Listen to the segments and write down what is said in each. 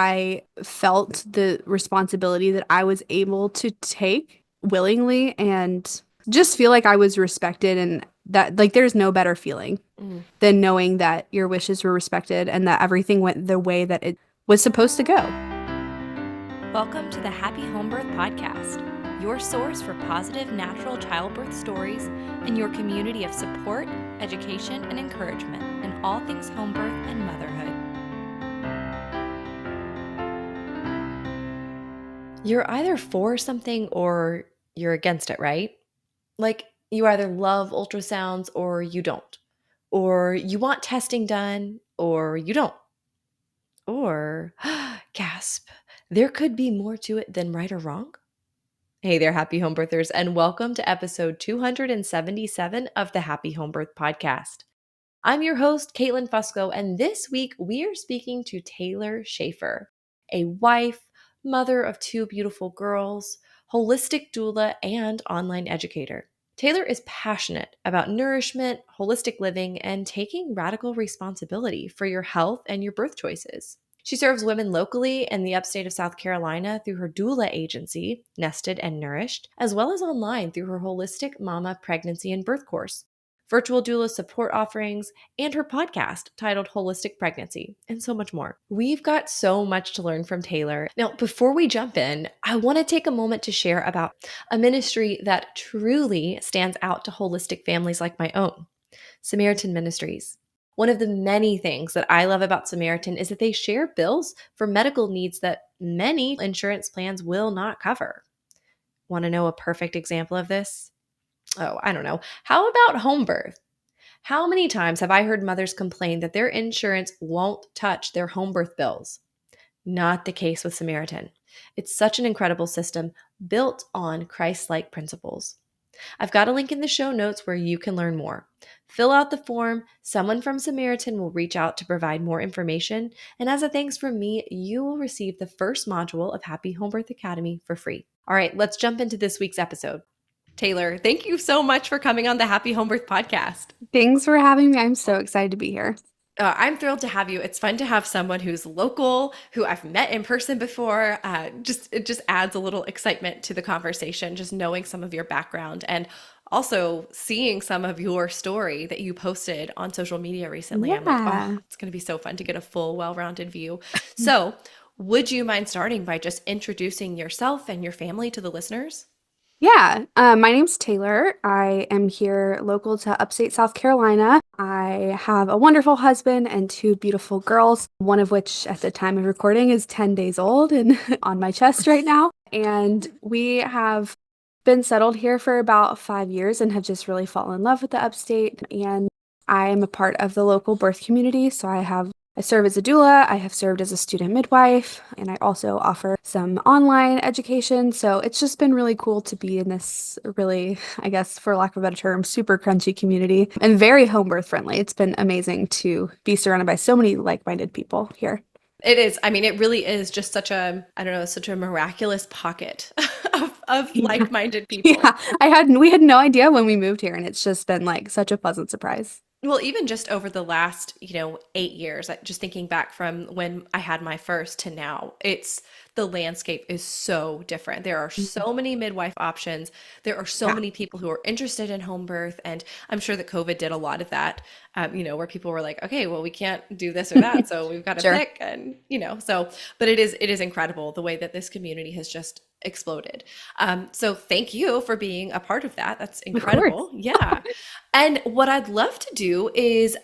I felt the responsibility that I was able to take willingly and just feel like I was respected and that like there's no better feeling Mm. than knowing that your wishes were respected and that everything went the way that it was supposed to go. Welcome to the Happy Home Birth Podcast, your source for positive natural childbirth stories and your community of support, education, and encouragement in all things home birth and motherhood. You're either for something or you're against it, right? Like you either love ultrasounds or you don't, or you want testing done or you don't, or gasp, there could be more to it than right or wrong. Hey there, happy home birthers, and welcome to episode 277 of the Happy Home Birth Podcast. I'm your host, Caitlin Fusco, and this week we are speaking to Taylor Shaffer, a wife, mother of two beautiful girls, holistic doula, and online educator. Taylor is passionate about nourishment, holistic living, and taking radical responsibility for your health and your birth choices. She serves women locally in the upstate of South Carolina through her doula agency, Nested and Nourished, as well as online through her holistic mama pregnancy and birth course, virtual doula support offerings, and her podcast titled Holistic Pregnancy, and so much more. We've got so much to learn from Taylor. Now, before we jump in, I want to take a moment to share about a ministry that truly stands out to holistic families like my own, Samaritan Ministries. One of the many things that I love about Samaritan is that they share bills for medical needs that many insurance plans will not cover. Want to know a perfect example of this? Oh, I don't know. How about home birth? How many times have I heard mothers complain that their insurance won't touch their home birth bills? Not the case with Samaritan. It's such an incredible system built on Christ-like principles. I've got a link in the show notes where you can learn more. Fill out the form. Someone from Samaritan will reach out to provide more information. And as a thanks from me, you will receive the first module of Happy Home Birth Academy for free. All right, let's jump into this week's episode. Taylor, thank you so much for coming on the Happy Home Birth Podcast. Thanks for having me. I'm so excited to be here. I'm thrilled to have you. It's fun to have someone who's local, who I've met in person before. It just adds a little excitement to the conversation, just knowing some of your background and also seeing some of your story that you posted on social media recently. I'm like, oh, Yeah. it's going to be so fun to get a full, well-rounded view. So, would you mind starting by just introducing yourself and your family to the listeners? Yeah, my name's Taylor. I am here local to upstate South Carolina. I have a wonderful husband and two beautiful girls, one of which at the time of recording is 10 days old and on my chest right now. And we have been settled here for about 5 years and have just really fallen in love with the upstate. And I am a part of the local birth community, so I serve as a doula, I have served as a student midwife, and I also offer some online education. So it's just been really cool to be in this really, I guess, for lack of a better term, super crunchy community and very home birth friendly. It's been amazing to be surrounded by so many like-minded people here. It is. I mean, it really is just such a, I don't know, such a miraculous pocket of Yeah. like-minded people. Yeah, we had no idea when we moved here, and it's just been like such a pleasant surprise. Well, even just over the last, 8 years, just thinking back from when I had my first to now, the landscape is so different. There are Mhm. so many midwife options. There are so Yeah, many people who are interested in home birth. And I'm sure that COVID did a lot of that, where people were like, okay, well, we can't do this or that. So we've got to sure. pick. And, but it is incredible the way that this community has just exploded. So thank you for being a part of that. That's Of course. incredible. Yeah. And what I'd love to do is,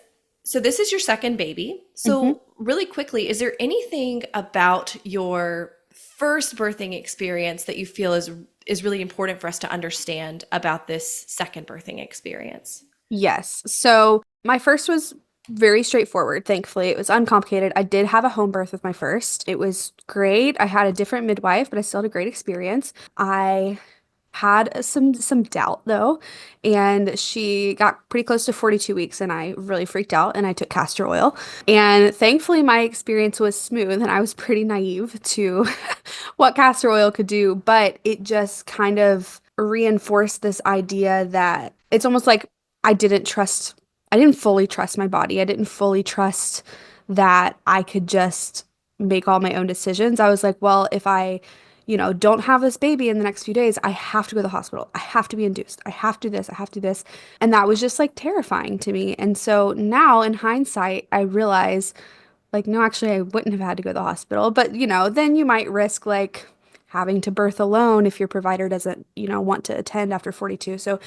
so this is your second baby. Mhm. So really quickly, is there anything about your first birthing experience that you feel is really important for us to understand about this second birthing experience? Yes. So my first was very straightforward, thankfully. It was uncomplicated. I did have a home birth with my first. It was great. I had a different midwife, but I still had a great experience. I had some doubt though, and she got pretty close to 42 weeks and I really freaked out and I took castor oil. And thankfully my experience was smooth and I was pretty naive to what castor oil could do, but it just kind of reinforced this idea that it's almost like I didn't fully trust my body. I didn't fully trust that I could just make all my own decisions. I was like, well, if I, don't have this baby in the next few days, I have to go to the hospital. I have to be induced. I have to do this. I have to do this. And that was just like terrifying to me. And so now in hindsight, I realize like, no, actually, I wouldn't have had to go to the hospital. But, then you might risk like having to birth alone if your provider doesn't, want to attend after 42. So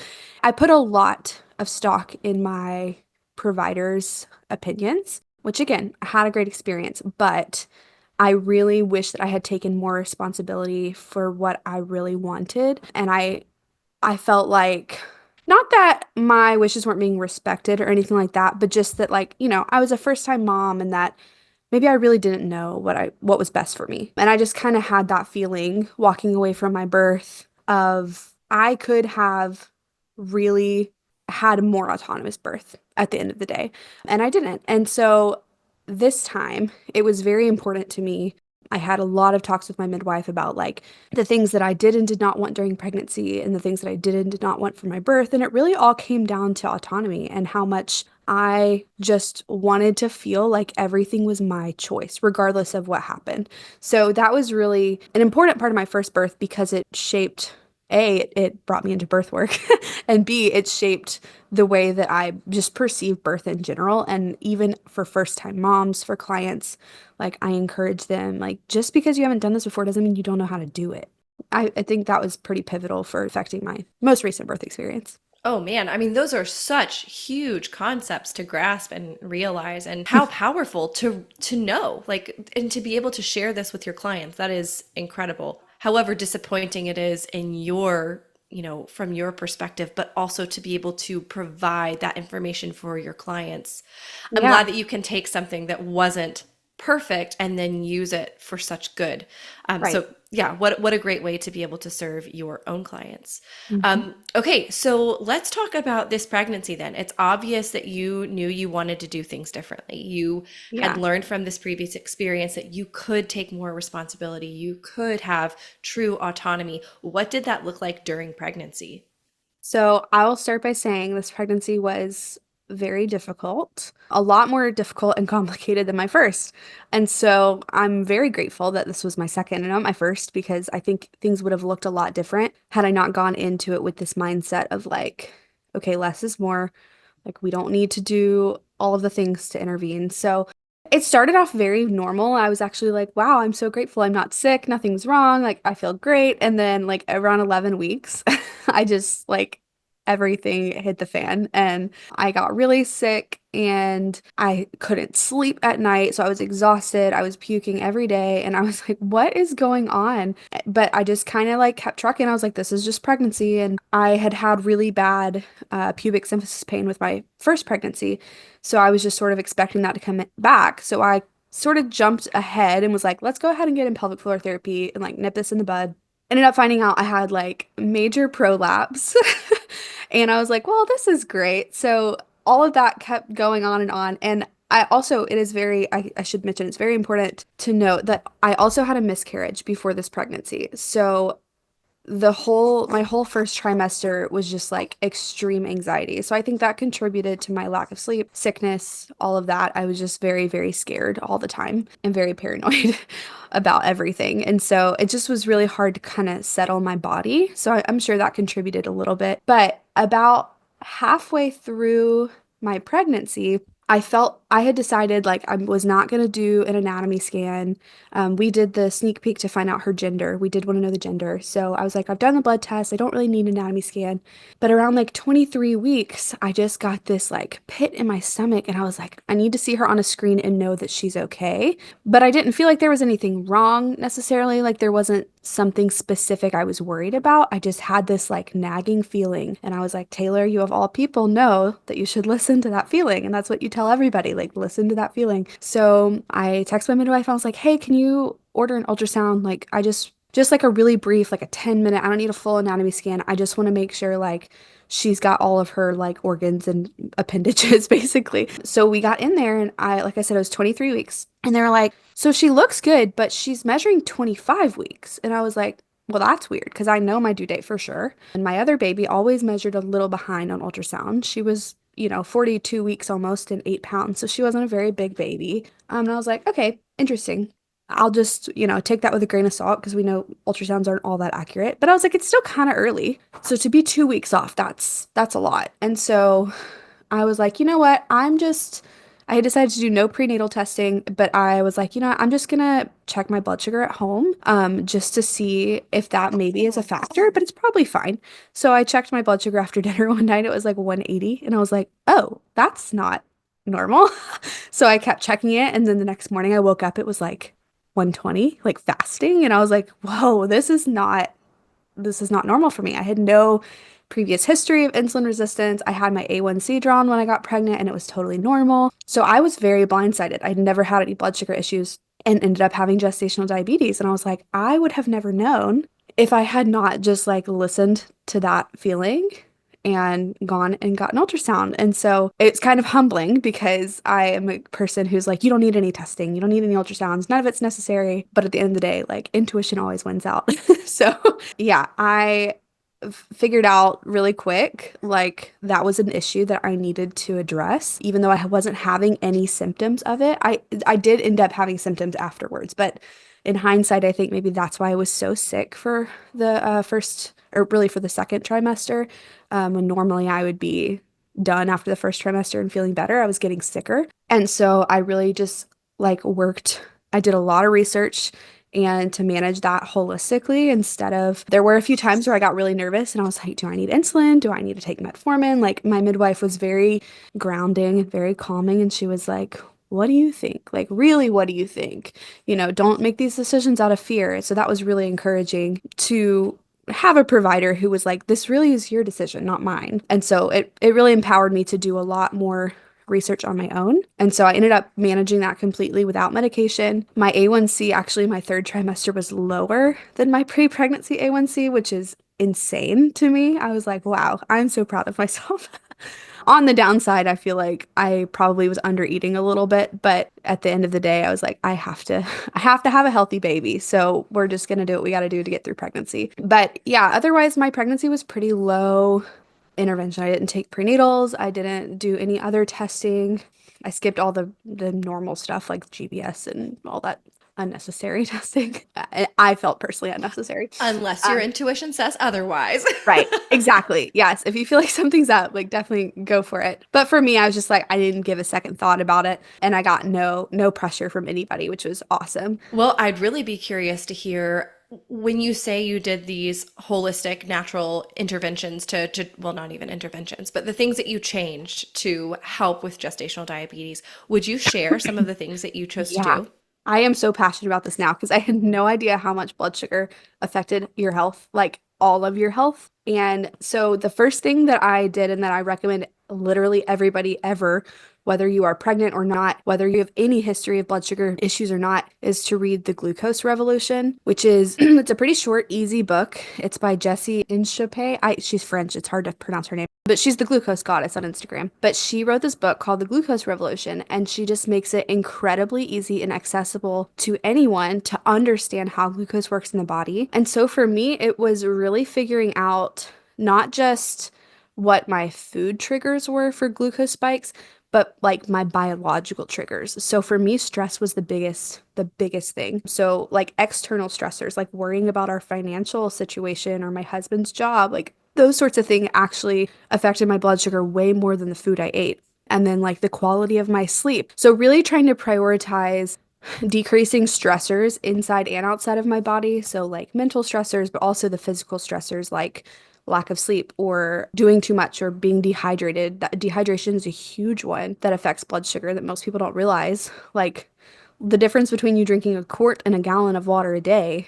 I put a lot of stock in my provider's opinions, which again, I had a great experience, but I really wish that I had taken more responsibility for what I really wanted. And I felt like not that my wishes weren't being respected or anything like that, but just that like, I was a first-time mom and that maybe I really didn't know what was best for me. And I just kind of had that feeling walking away from my birth of I could have really had a more autonomous birth at the end of the day. And I didn't. And so this time it was very important to me. I had a lot of talks with my midwife about like the things that I did and did not want during pregnancy and the things that I did and did not want for my birth. And it really all came down to autonomy and how much I just wanted to feel like everything was my choice, regardless of what happened. So that was really an important part of my first birth because it shaped, A, it brought me into birth work, and B, it shaped the way that I just perceive birth in general. And even for first-time moms, for clients, like I encourage them, like just because you haven't done this before doesn't mean you don't know how to do it. I think that was pretty pivotal for affecting my most recent birth experience. Oh man, I mean, those are such huge concepts to grasp and realize, and how powerful to know, like, and to be able to share this with your clients. That is incredible. However disappointing it is in your, from your perspective, but also to be able to provide that information for your clients. I'm Yeah, glad that you can take something that wasn't perfect and then use it for such good. right. So yeah, what a great way to be able to serve your own clients. Mhm. Okay, so let's talk about this pregnancy then. It's obvious that you knew you wanted to do things differently. You had Yeah. learned from this previous experience that you could take more responsibility. You could have true autonomy. What did that look like during pregnancy? So I will start by saying this pregnancy was very difficult, a lot more difficult and complicated than my first. And so I'm very grateful that this was my second and not my first because I think things would have looked a lot different had I not gone into it with this mindset of like, okay, less is more. Like, we don't need to do all of the things to intervene. So it started off very normal. I was actually like, wow, I'm so grateful I'm not sick. Nothing's wrong. Like, I feel great. And then, like, around 11 weeks, I just like everything hit the fan and I got really sick and I couldn't sleep at night. So I was exhausted. I was puking every day and I was like, what is going on? But I just kind of like kept trucking. I was like, this is just pregnancy. And I had had really bad pubic symphysis pain with my first pregnancy. So I was just sort of expecting that to come back. So I sort of jumped ahead and was like, let's go ahead and get in pelvic floor therapy and like nip this in the bud. Ended up finding out I had like major prolapse. And I was like, well, this is great. So all of that kept going on and on. And I also, it is very, I should mention, it's very important to note that I also had a miscarriage before this pregnancy. So my whole first trimester was just like extreme anxiety. So I think that contributed to my lack of sleep, sickness, all of that. I was just very, very scared all the time and very paranoid about everything. And so it just was really hard to kind of settle my body. So I'm sure that contributed a little bit. But about halfway through my pregnancy, I felt I had decided like I was not going to do an anatomy scan. We did the sneak peek to find out her gender. We did want to know the gender. So I was like, I've done the blood test. I don't really need an anatomy scan. But around like 23 weeks, I just got this like pit in my stomach. And I was like, I need to see her on a screen and know that she's okay. But I didn't feel like there was anything wrong necessarily. Like there wasn't something specific I was worried about. I just had this like nagging feeling. And I was like, Taylor, you of all people know that you should listen to that feeling. And that's what you tell everybody, like, listen to that feeling. So I texted my midwife. I was like, hey, can you order an ultrasound? Like, just like a really brief, like a 10-minute, I don't need a full anatomy scan. I just want to make sure like she's got all of her like organs and appendages basically. So we got in there and like I said, it was 23 weeks. And they were like, so she looks good, but she's measuring 25 weeks. And I was like, well, that's weird because I know my due date for sure. And my other baby always measured a little behind on ultrasound. She was, 42 weeks almost and 8 pounds. So she wasn't a very big baby. And I was like, okay, interesting. I'll just, take that with a grain of salt because we know ultrasounds aren't all that accurate. But I was like, it's still kind of early. So to be 2 weeks off, that's a lot. And so I was like, you know what? I had decided to do no prenatal testing, but I was like, I'm just gonna check my blood sugar at home, just to see if that maybe is a factor, but it's probably fine. So I checked my blood sugar after dinner one night. It was like 180, and I was like, oh, that's not normal. So I kept checking it, and then the next morning I woke up, it was like 120, like fasting, and I was like, whoa, this is not normal for me. I had no previous history of insulin resistance. I had my A1C drawn when I got pregnant and it was totally normal. So I was very blindsided. I'd never had any blood sugar issues and ended up having gestational diabetes. And I was like, I would have never known if I had not just like listened to that feeling and gone and got an ultrasound. And so it's kind of humbling because I am a person who's like, you don't need any testing, you don't need any ultrasounds, none of it's necessary. But at the end of the day, like intuition always wins out. So yeah, I figured out really quick like that was an issue that I needed to address even though I wasn't having any symptoms of it. I did end up having symptoms afterwards, but in hindsight I think maybe that's why I was so sick for the first or really for the second trimester, when normally I would be done after the first trimester and feeling better. I was getting sicker, and so I really just like worked. I did a lot of research and to manage that holistically instead of there were a few times where I got really nervous and I was like, do I need insulin? Do I need to take metformin? Like my midwife was very grounding, very calming, and she was like, what do you think? Like, really, what do you think? Don't make these decisions out of fear. So that was really encouraging to have a provider who was like, this really is your decision, not mine. And so it really empowered me to do a lot more research on my own. And so I ended up managing that completely without medication. My A1C, actually, my third trimester was lower than my pre-pregnancy A1C, which is insane to me. I was like, wow, I'm so proud of myself. On the downside, I feel like I probably was under eating a little bit, but at the end of the day, I was like, I have to have a healthy baby. So we're just gonna do what we gotta do to get through pregnancy. But yeah, otherwise my pregnancy was pretty low intervention. I didn't take prenatals. I didn't do any other testing. I skipped all the normal stuff like GBS and all that unnecessary testing. I felt personally unnecessary. Unless your intuition says otherwise. Right. Exactly. Yes. If you feel like something's up, like definitely go for it. But for me, I was just like, I didn't give a second thought about it, and I got no pressure from anybody, which was awesome. Well, I'd really be curious to hear when you say you did these holistic natural interventions well, not even interventions, but the things that you changed to help with gestational diabetes. Would you share some of the things that you chose to Yeah. do? I am so passionate about this now because I had no idea how much blood sugar affected your health, like all of your health. And so the first thing that I did and that I recommend literally everybody ever, whether you are pregnant or not, whether you have any history of blood sugar issues or not, is to read The Glucose Revolution, which is it's a pretty short, easy book. It's by Jessie Inchauspé. She's French. It's hard to pronounce her name, but she's the glucose goddess on Instagram. But she wrote this book called The Glucose Revolution, and she just makes it incredibly easy and accessible to anyone to understand how glucose works in the body. And so for me, it was really figuring out not just what my food triggers were for glucose spikes, but like my biological triggers. So for me, stress was the biggest thing. So like external stressors, like worrying about our financial situation or my husband's job, like those sorts of things actually affected my blood sugar way more than the food I ate. And then like the quality of my sleep. So really trying to prioritize decreasing stressors inside and outside of my body. So, like mental stressors, but also the physical stressors like lack of sleep or doing too much or being dehydrated. That dehydration is a huge one that affects blood sugar that most people don't realize. Like, the difference between you drinking a quart and a gallon of water a day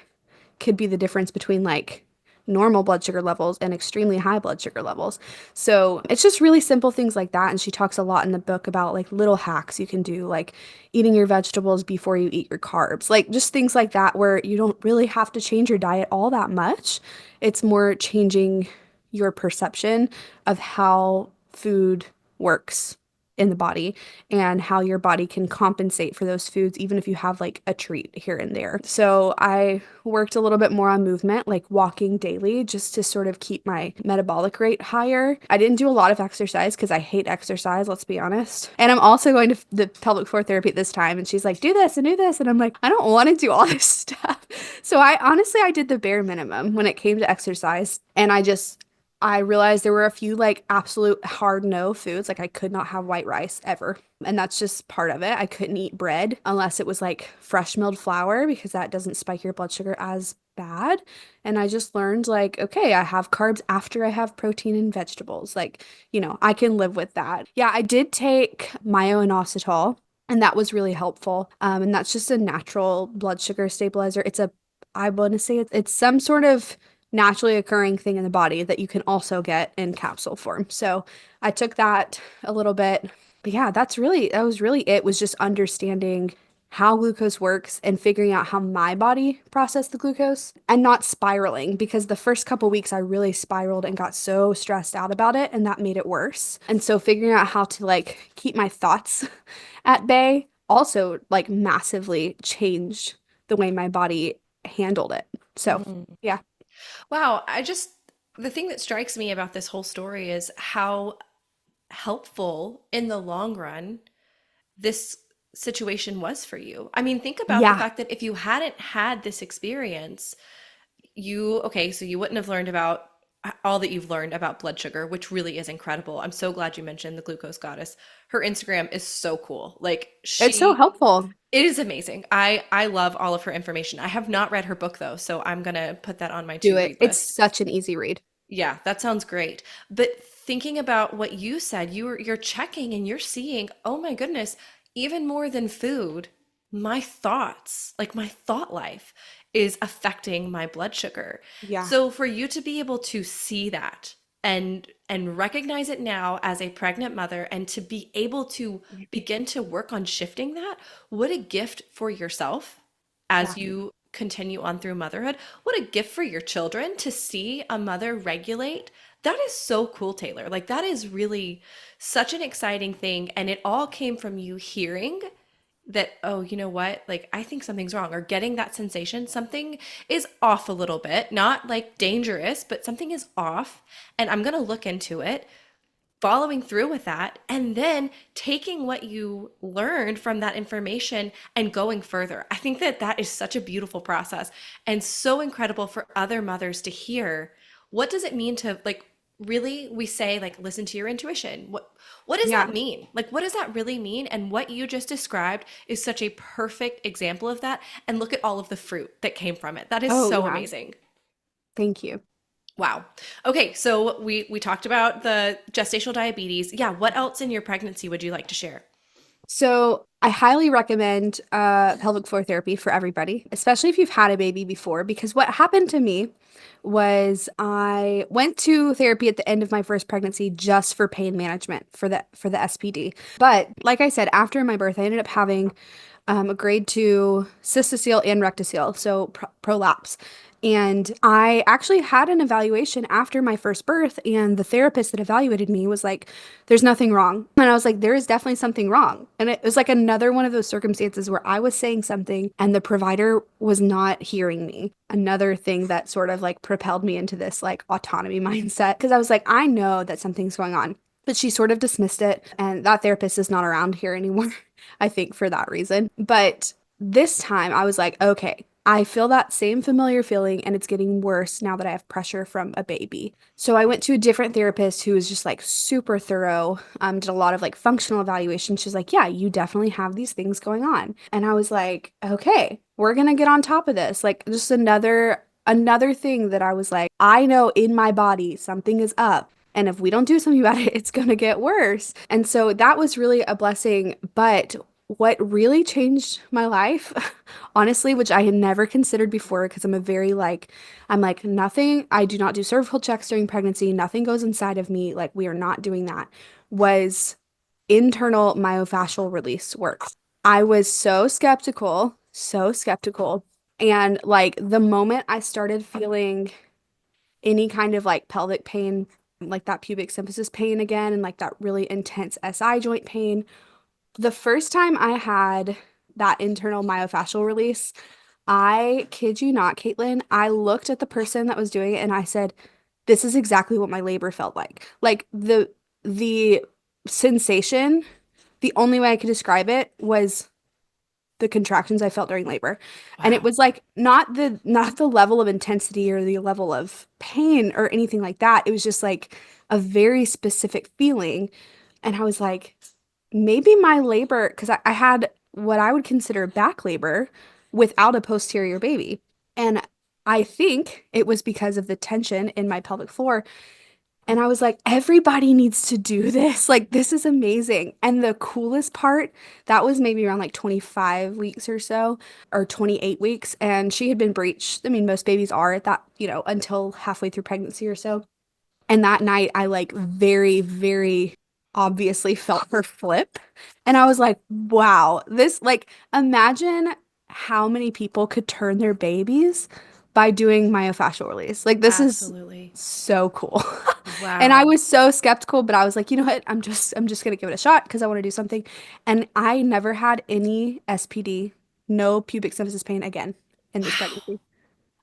could be the difference between like normal blood sugar levels and extremely high blood sugar levels. So it's just really simple things like that. And she talks a lot in the book about like little hacks you can do, like eating your vegetables before you eat your carbs, like just things like that, where you don't really have to change your diet all that much. It's more changing your perception of how food works in the body and how your body can compensate for those foods, even if you have like a treat here and there. So I worked a little bit more on movement, like walking daily, just to sort of keep my metabolic rate higher. I didn't do a lot of exercise because I hate exercise, let's be honest. And I'm also going to the pelvic floor therapy at this time, and she's like, do this and do this. And I'm like, I don't want to do all this stuff. So I honestly, I did the bare minimum when it came to exercise. And I realized there were a few like absolute hard no foods. Like I could not have white rice ever. And that's just part of it. I couldn't eat bread unless it was like fresh milled flour because that doesn't spike your blood sugar as bad. And I just learned like, okay, I have carbs after I have protein and vegetables. Like, I can live with that. Yeah, I did take myo-inositol and that was really helpful. And that's just a natural blood sugar stabilizer. I want to say it's some sort of naturally occurring thing in the body that you can also get in capsule form. So I took that a little bit. But yeah, that was really it, was just understanding how glucose works and figuring out how my body processed the glucose and not spiraling, because the first couple weeks I really spiraled and got so stressed out about it and that made it worse. And so figuring out how to like keep my thoughts at bay also like massively changed the way my body handled it. So, Mhm. yeah. Wow, the thing that strikes me about this whole story is how helpful in the long run this situation was for you. I mean, think about the Yeah. fact that if you hadn't had this experience, okay, so you wouldn't have learned about all that you've learned about blood sugar, which really is incredible. I'm so glad you mentioned the glucose goddess. Her Instagram is so cool. Like It's so helpful. it is amazing. I love all of her information. I have not read her book though, so I'm gonna put that on my Do to it. read It's list. such an easy read. Yeah, that sounds great. But thinking about what you said, you're checking and you're seeing, oh my goodness, even more than food, my thoughts, like my thought life is affecting my blood sugar. Yeah. So for you to be able to see that and recognize it now as a pregnant mother and to be able to begin to work on shifting that, what a gift for yourself Yeah. as you continue on through motherhood. What a gift for your children to see a mother regulate. That is so cool, Taylor. Like, that is really such an exciting thing. And it all came from you hearing that, oh, you know what? Like, I think something's wrong, or getting that sensation something is off a little bit, not like dangerous, but something is off. And I'm going to look into it, following through with that, and then taking what you learned from that information and going further. I think that that is such a beautiful process and so incredible for other mothers to hear. What does it mean to like really, we say like listen to your intuition. What does Yeah. that mean? Like what does that really mean? And what you just described is such a perfect example of that. And look at all of the fruit that came from it. That is Oh, so yeah. amazing. Thank you. Wow. Okay, so we talked about the gestational diabetes. Yeah, what else in your pregnancy would you like to share? So I highly recommend pelvic floor therapy for everybody, especially if you've had a baby before, because what happened to me was I went to therapy at the end of my first pregnancy just for pain management for the SPD. But like I said, after my birth, I ended up having a grade 2 cystocele and rectocele, so prolapse. And I actually had an evaluation after my first birth, and the therapist that evaluated me was like, there's nothing wrong. And I was like, there is definitely something wrong. And it was like another one of those circumstances where I was saying something and the provider was not hearing me. Another thing that sort of like propelled me into this like autonomy mindset because I was like, I know that something's going on. But she sort of dismissed it, and that therapist is not around here anymore. I think for that reason. But this time I was like, okay, I feel that same familiar feeling and it's getting worse now that I have pressure from a baby. So I went to a different therapist who was just like super thorough, did a lot of like functional evaluation. She's like, yeah, you definitely have these things going on. And I was like, okay, we're gonna get on top of this. Like just another thing that I was like, I know in my body something is up. And if we don't do something about it, it's going to get worse. And so that was really a blessing. But what really changed my life, honestly, which I had never considered before, because I'm like, nothing, I do not do cervical checks during pregnancy. Nothing goes inside of me. Like, we are not doing that, was internal myofascial release work. I was so skeptical, so skeptical. And like the moment I started feeling any kind of like pelvic pain like that pubic symphysis pain again and like that really intense SI joint pain. The first time I had that internal myofascial release, I kid you not, Caitlin, I looked at the person that was doing it and I said, this is exactly what my labor felt like. Like the sensation, the only way I could describe it was the contractions I felt during labor. And it Wow. was like not the level of intensity or the level of pain or anything like that. It was just like a very specific feeling. And I was like, maybe my labor, because I had what I would consider back labor without a posterior baby. And I think it was because of the tension in my pelvic floor. And I was like, everybody needs to do this. Like, this is amazing. And the coolest part, that was maybe around like 25 weeks or so, or 28 weeks. And she had been breached. I mean, most babies are at that, until halfway through pregnancy or so. And that night, I like very, very obviously felt her flip. And I was like, wow, this, like, imagine how many people could turn their babies by doing myofascial release. Like, this is Absolutely. so cool. And I Wow. was so skeptical, but I was like, you know what? I'm just gonna give it a shot because I want to do something. And I never had any SPD, no pubic symphysis pain again in this Wow. pregnancy.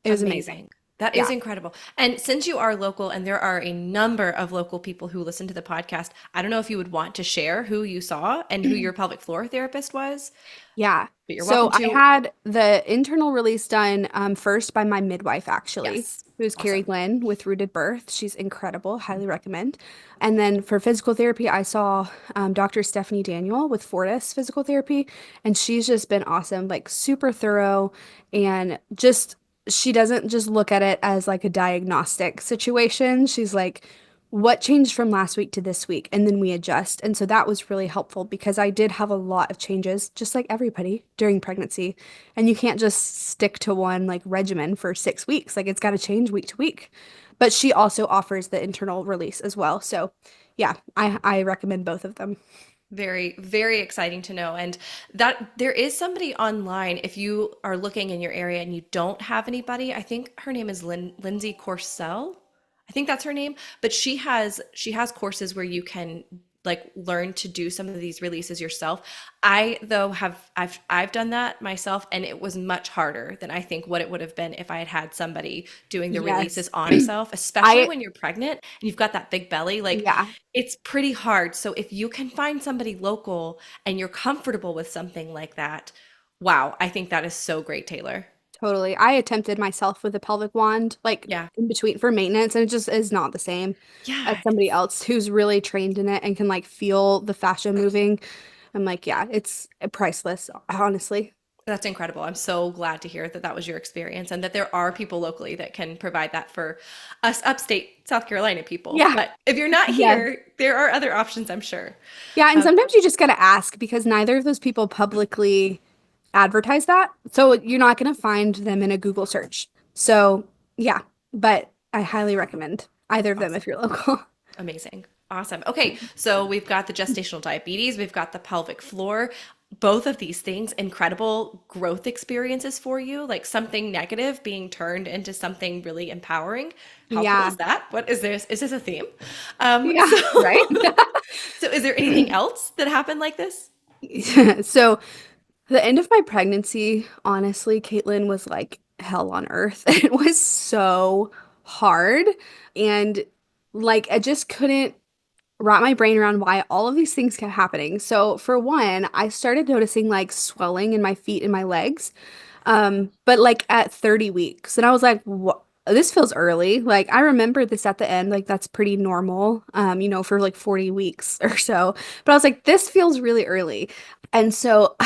It was amazing. Amazing. That is Yeah. incredible. And since you are local and there are a number of local people who listen to the podcast, I don't know if you would want to share who you saw and who your pelvic floor therapist was, Yeah. but you're So welcome I to. had the internal release done first by my midwife, actually, Yes. who's Carrie Awesome. Glenn with Rooted Birth. She's incredible. Highly recommend. And then for physical therapy, I saw Dr. Stephanie Daniel with Fortis Physical Therapy. And she's just been awesome, like super thorough and just, she doesn't just look at it as like a diagnostic situation. She's like, what changed from last week to this week? And then we adjust. And so that was really helpful because I did have a lot of changes, just like everybody during pregnancy. And you can't just stick to one like regimen for 6 weeks. Like it's got to change week to week. But she also offers the internal release as well. So yeah, I recommend both of them. Very, very exciting to know. And that there is somebody online, if you are looking in your area and you don't have anybody, I think her name is Lindsay Corsell. I think that's her name, but she has courses where you can like learn to do some of these releases yourself. I though have I've done that myself and it was much harder than I think what it would have been if I had had somebody doing the releases Yes. on herself, especially I, when you're pregnant and you've got that big belly. Like yeah. it's pretty hard. So if you can find somebody local and you're comfortable with something like that, wow, I think that is so great, Taylor. Totally. I attempted myself with a pelvic wand, like Yeah. in between for maintenance, and it just is not the same as Yeah, somebody else who's really trained in it and can like feel the fascia moving. I'm like, yeah, it's priceless, honestly. that's incredible. I'm so glad to hear that that was your experience and that there are people locally that can provide that for us upstate South Carolina people. Yeah. But if you're not Yes. here, there are other options, I'm sure. Yeah, and Um, sometimes you just gotta ask because neither of those people publicly advertise that. So you're not gonna find them in a Google search. So yeah, but I highly recommend either of them if awesome. you're local. Amazing. Awesome. Okay, so we've got the gestational diabetes, we've got the pelvic floor. Both of these things, incredible growth experiences for you, like something negative being turned into something really empowering. How cool is Yeah. that? What is this? Is this a theme? Um, Yeah, so, right? so is there anything else that happened like this? So the end of my pregnancy, honestly, Caitlin was like hell on earth. It was so hard. And like I just couldn't wrap my brain around why all of these things kept happening. So for one, I started noticing like swelling in my feet and my legs. But like at 30 weeks. And I was like, what? This feels early. Like I remember this at the end, like that's pretty normal, for like 40 weeks or so. But I was like, this feels really early. And so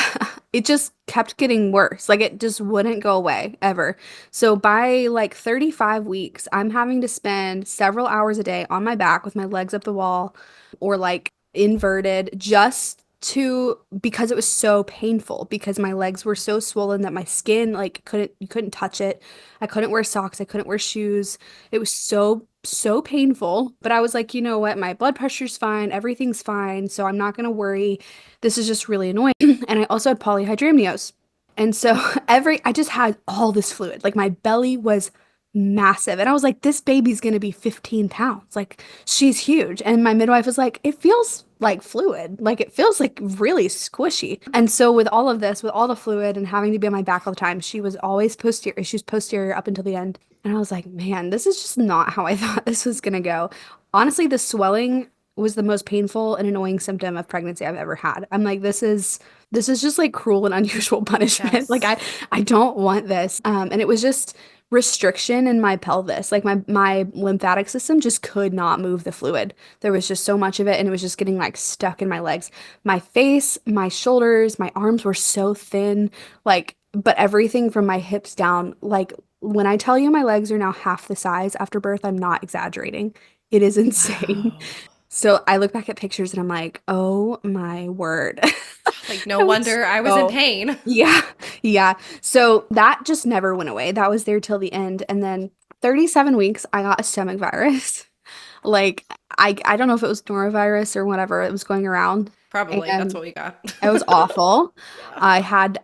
it just kept getting worse. Like it just wouldn't go away ever. So by like 35 weeks, I'm having to spend several hours a day on my back with my legs up the wall or like inverted just to because it was so painful because my legs were so swollen that my skin like couldn't you couldn't touch it. I couldn't wear socks, I couldn't wear shoes. It was so painful, but I was like, you know what? My blood pressure's fine, everything's fine, so I'm not going to worry. This is just really annoying. And I also had polyhydramnios. And so I just had all this fluid. Like my belly was massive. And I was like, this baby's going to be 15 pounds. Like, she's huge. And my midwife was like, it feels like fluid. Like, it feels like really squishy. And so, with all of this, with all the fluid and having to be on my back all the time, she was always posterior. She was posterior up until the end. And I was like, man, this is just not how I thought this was going to go. Honestly, the swelling was the most painful and annoying symptom of pregnancy I've ever had. I'm like, this is just like cruel and unusual punishment. Like Yes. I don't want this. And it was just restriction in my pelvis. Like my lymphatic system just could not move the fluid. There was just so much of it and it was just getting like stuck in my legs. My face, my shoulders, my arms were so thin. Like but everything from my hips down, like when I tell you my legs are now half the size after birth, I'm not exaggerating. It is insane. Wow. So I look back at pictures and I'm like, oh my word. Like, no I was wonder I was in so, pain. yeah, yeah. So that just never went away. That was there till the end. And then 37 weeks, I got a stomach virus. Like, I don't know if it was norovirus or whatever, it was going around. Probably. That's And what we got. it was awful. Yeah. I had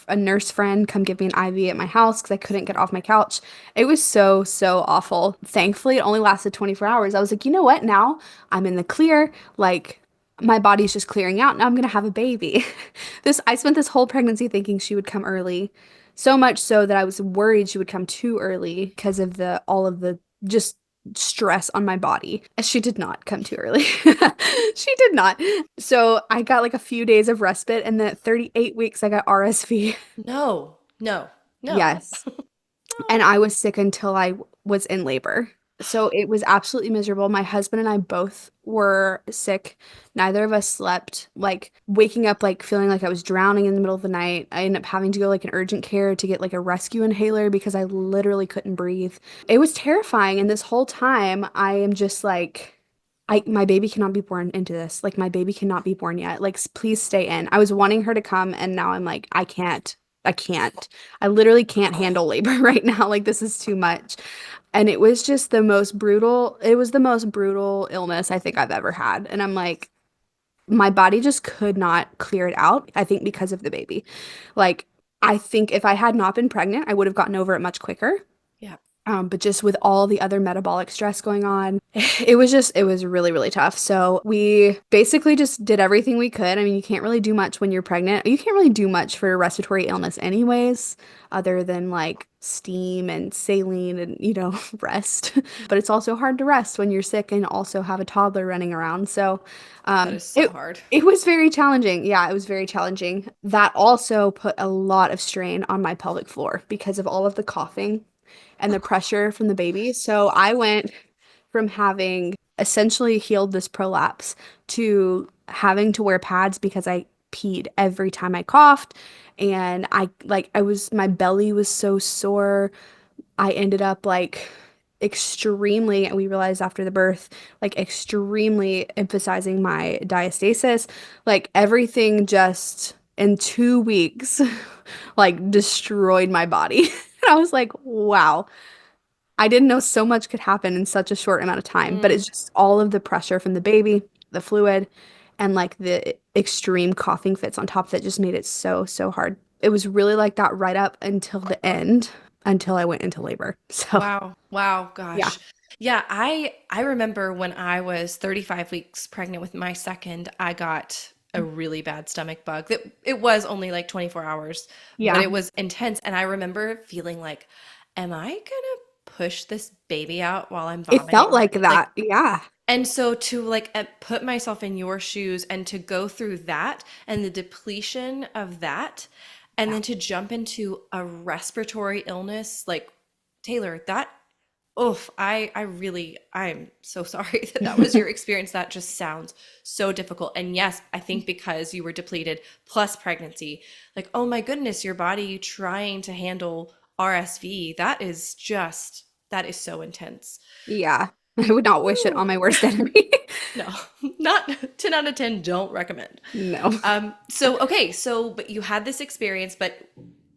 a nurse friend come give me an IV at my house because I couldn't get off my couch. It was so, so awful. Thankfully, it only lasted 24 hours. I was like, you know what? Now I'm in the clear. Like, my body's just clearing out. Now I'm gonna have a baby. I spent this whole pregnancy thinking she would come early. So much so that I was worried she would come too early because of the all of the just stress on my body. She did not come too early. She did not. So I got like a few days of respite, and then at 38 weeks, I got RSV. No, no, no, Yes. And no. I was sick until I was in labor. So it was absolutely miserable. My husband and I both were sick. Neither of us slept. Like waking up, like feeling like I was drowning in the middle of the night. I ended up having to go like an urgent care to get like a rescue inhaler because I literally couldn't breathe. It was terrifying. And this whole time, I am just like, my baby cannot be born into this. Like my baby cannot be born yet. Like please stay in. I was wanting her to come and now I'm like, I can't. I can't. I literally can't handle labor right now. Like this is too much. And it was just it was the most brutal illness I think I've ever had. And I'm like, my body just could not clear it out. I think because of the baby. Like, I think if I had not been pregnant, I would have gotten over it much quicker. Yeah, But just with all the other metabolic stress going on, it was really, really tough. So we basically just did everything we could. I mean, you can't really do much when you're pregnant. You can't really do much for a respiratory illness anyways, other than like steam and saline and, rest. But it's also hard to rest when you're sick and also have a toddler running around. So, that is so it hard. it was very challenging. Yeah, it was very challenging. That also put a lot of strain on my pelvic floor because of all of the coughing and the pressure from the baby. So I went from having essentially healed this prolapse to having to wear pads because I peed every time I coughed. And my belly was so sore. I ended up like extremely, we realized after the birth, like extremely emphasizing my diastasis. Like everything just in 2 weeks, like destroyed my body. And I was like, wow. I didn't know so much could happen in such a short amount of time, but Mm, it's just all of the pressure from the baby, the fluid, and like the extreme coughing fits on top of it just made it so, so hard. It was really like that right up until the end, until I went into labor. So, wow. Wow, yeah. gosh. Yeah, I remember when I was 35 weeks pregnant with my second, I got a really bad stomach bug. That it was only like 24 hours, but Yeah. it was intense. And I remember feeling like, am I gonna push this baby out while I'm It felt vomiting? like Like, that. Yeah. and so to like put myself in your shoes and to go through that and the depletion of that, and Yeah. then to jump into a respiratory illness, like Taylor, that, oof, I'm so sorry that that was your experience. That just sounds so difficult. And yes, I think because you were depleted plus pregnancy, like, oh my goodness, your body trying to handle RSV, that is so intense. Yeah. I would not wish it Woo. on my worst enemy. No, not 10 out of 10, don't recommend. No. So okay, so but you had this experience, but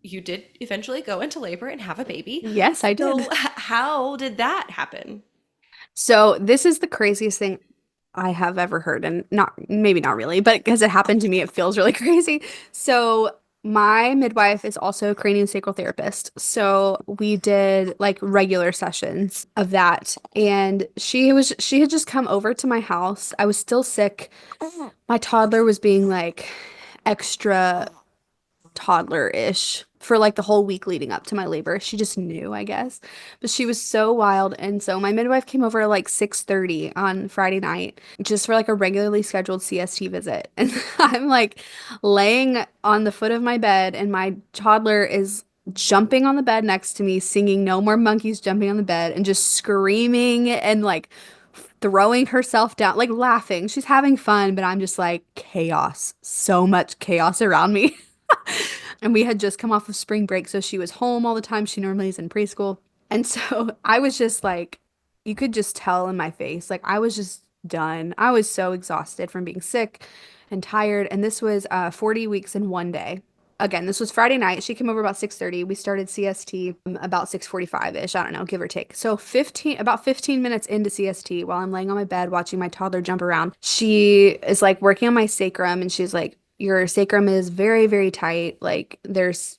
you did eventually go into labor and have a baby. Yes, I So did. how did that happen? So this is the craziest thing I have ever heard, and not maybe not really, but because it happened to me, it feels really crazy. So My midwife is also a craniosacral therapist. So we did like regular sessions of that. And she had just come over to my house. I was still sick. My toddler was being like extra toddler-ish for like the whole week leading up to my labor. She just knew, I guess. But she was so wild. And so my midwife came over at like 6:30 on Friday night just for like a regularly scheduled CST visit. And I'm like laying on the foot of my bed and my toddler is jumping on the bed next to me, singing No More Monkeys Jumping on the Bed and just screaming and like throwing herself down, like laughing. She's having fun, but I'm just like chaos. So much chaos around me. And we had just come off of spring break, so she was home all the time. She normally is in preschool. And so I was just like, you could just tell in my face, like I was just done. I was so exhausted from being sick and tired. And this was 40 weeks in one day. Again, this was Friday night. She came over about 6:30. We started CST about 6:45-ish, I don't know, give or take. So about 15 minutes into CST, while I'm laying on my bed watching my toddler jump around, she is like working on my sacrum and she's like, your sacrum is very, very tight. Like there's,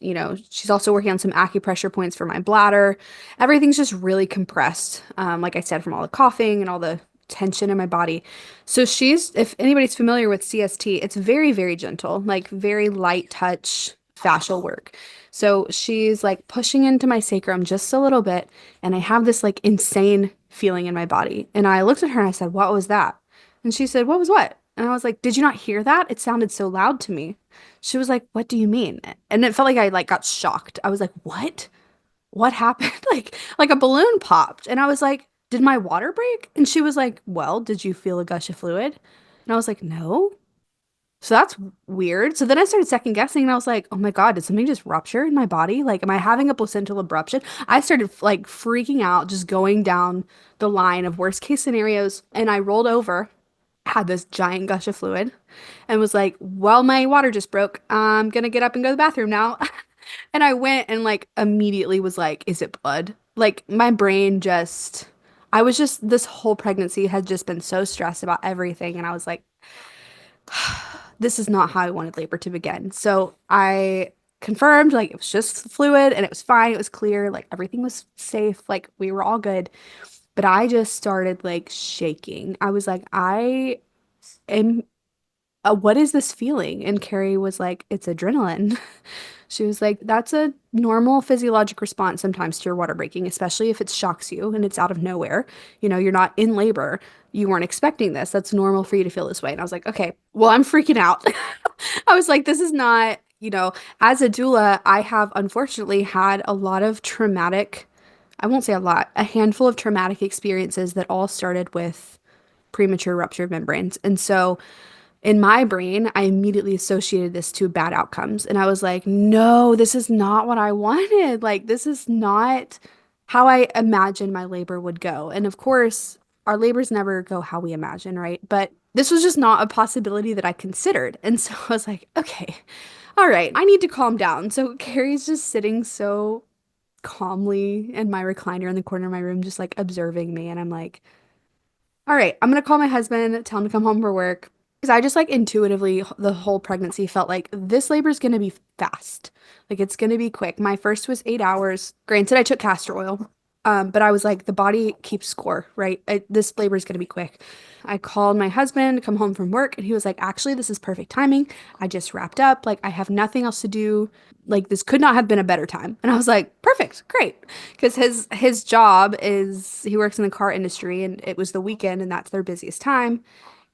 she's also working on some acupressure points for my bladder. Everything's just really compressed. Like I said, from all the coughing and all the tension in my body. So if anybody's familiar with CST, it's very, very gentle, like very light touch fascial work. So she's like pushing into my sacrum just a little bit, and I have this like insane feeling in my body. And I looked at her and I said, "What was that?" And she said, "What was what?" And I was like, "Did you not hear that? It sounded so loud to me." She was like, "What do you mean?" And it felt like I like got shocked. I was like, "What? What happened?" Like a balloon popped. And I was like, "Did my water break?" And she was like, "Well, did you feel a gush of fluid?" And I was like, "No." So that's weird. So then I started second guessing and I was like, "Oh my God, did something just rupture in my body? Like, am I having a placental abruption?" I started like freaking out, just going down the line of worst case scenarios. And I rolled over, had this giant gush of fluid, and was like, "Well, my water just broke. I'm gonna get up and go to the bathroom now." And I went and like immediately was like, "Is it blood?" Like my brain just, I was just, this whole pregnancy had just been so stressed about everything. And I was like, this is not how I wanted labor to begin. So I confirmed like it was just fluid and it was fine. It was clear. Like everything was safe. Like we were all good. But I just started like shaking. I was like, I am, what is this feeling? And Carrie was like, "It's adrenaline." She was like, "That's a normal physiologic response sometimes to your water breaking, especially if it shocks you and it's out of nowhere. You're not in labor. You weren't expecting this. That's normal for you to feel this way." And I was like, "Okay, well, I'm freaking out." I was like, this is not, as a doula, I have unfortunately had a lot of traumatic, I won't say a lot, a handful of traumatic experiences that all started with premature rupture of membranes. And so in my brain, I immediately associated this to bad outcomes. And I was like, "No, this is not what I wanted. Like, this is not how I imagined my labor would go." And of course, our labors never go how we imagine, right? But this was just not a possibility that I considered. And so I was like, "Okay, all right, I need to calm down." So Carrie's just sitting so calmly in my recliner in the corner of my room, just like observing me. And I'm like, "All right, I'm gonna call my husband, tell him to come home for work." Because I just like intuitively, the whole pregnancy felt like this labor is gonna be fast. Like it's gonna be quick. My first was 8 hours. Granted, I took castor oil. But I was like, the body keeps score, right? This labor is gonna be quick. I called my husband to come home from work, and he was like, "Actually, this is perfect timing. I just wrapped up. Like, I have nothing else to do. Like, this could not have been a better time." And I was like, "Perfect, great," because his job is he works in the car industry, and it was the weekend, and that's their busiest time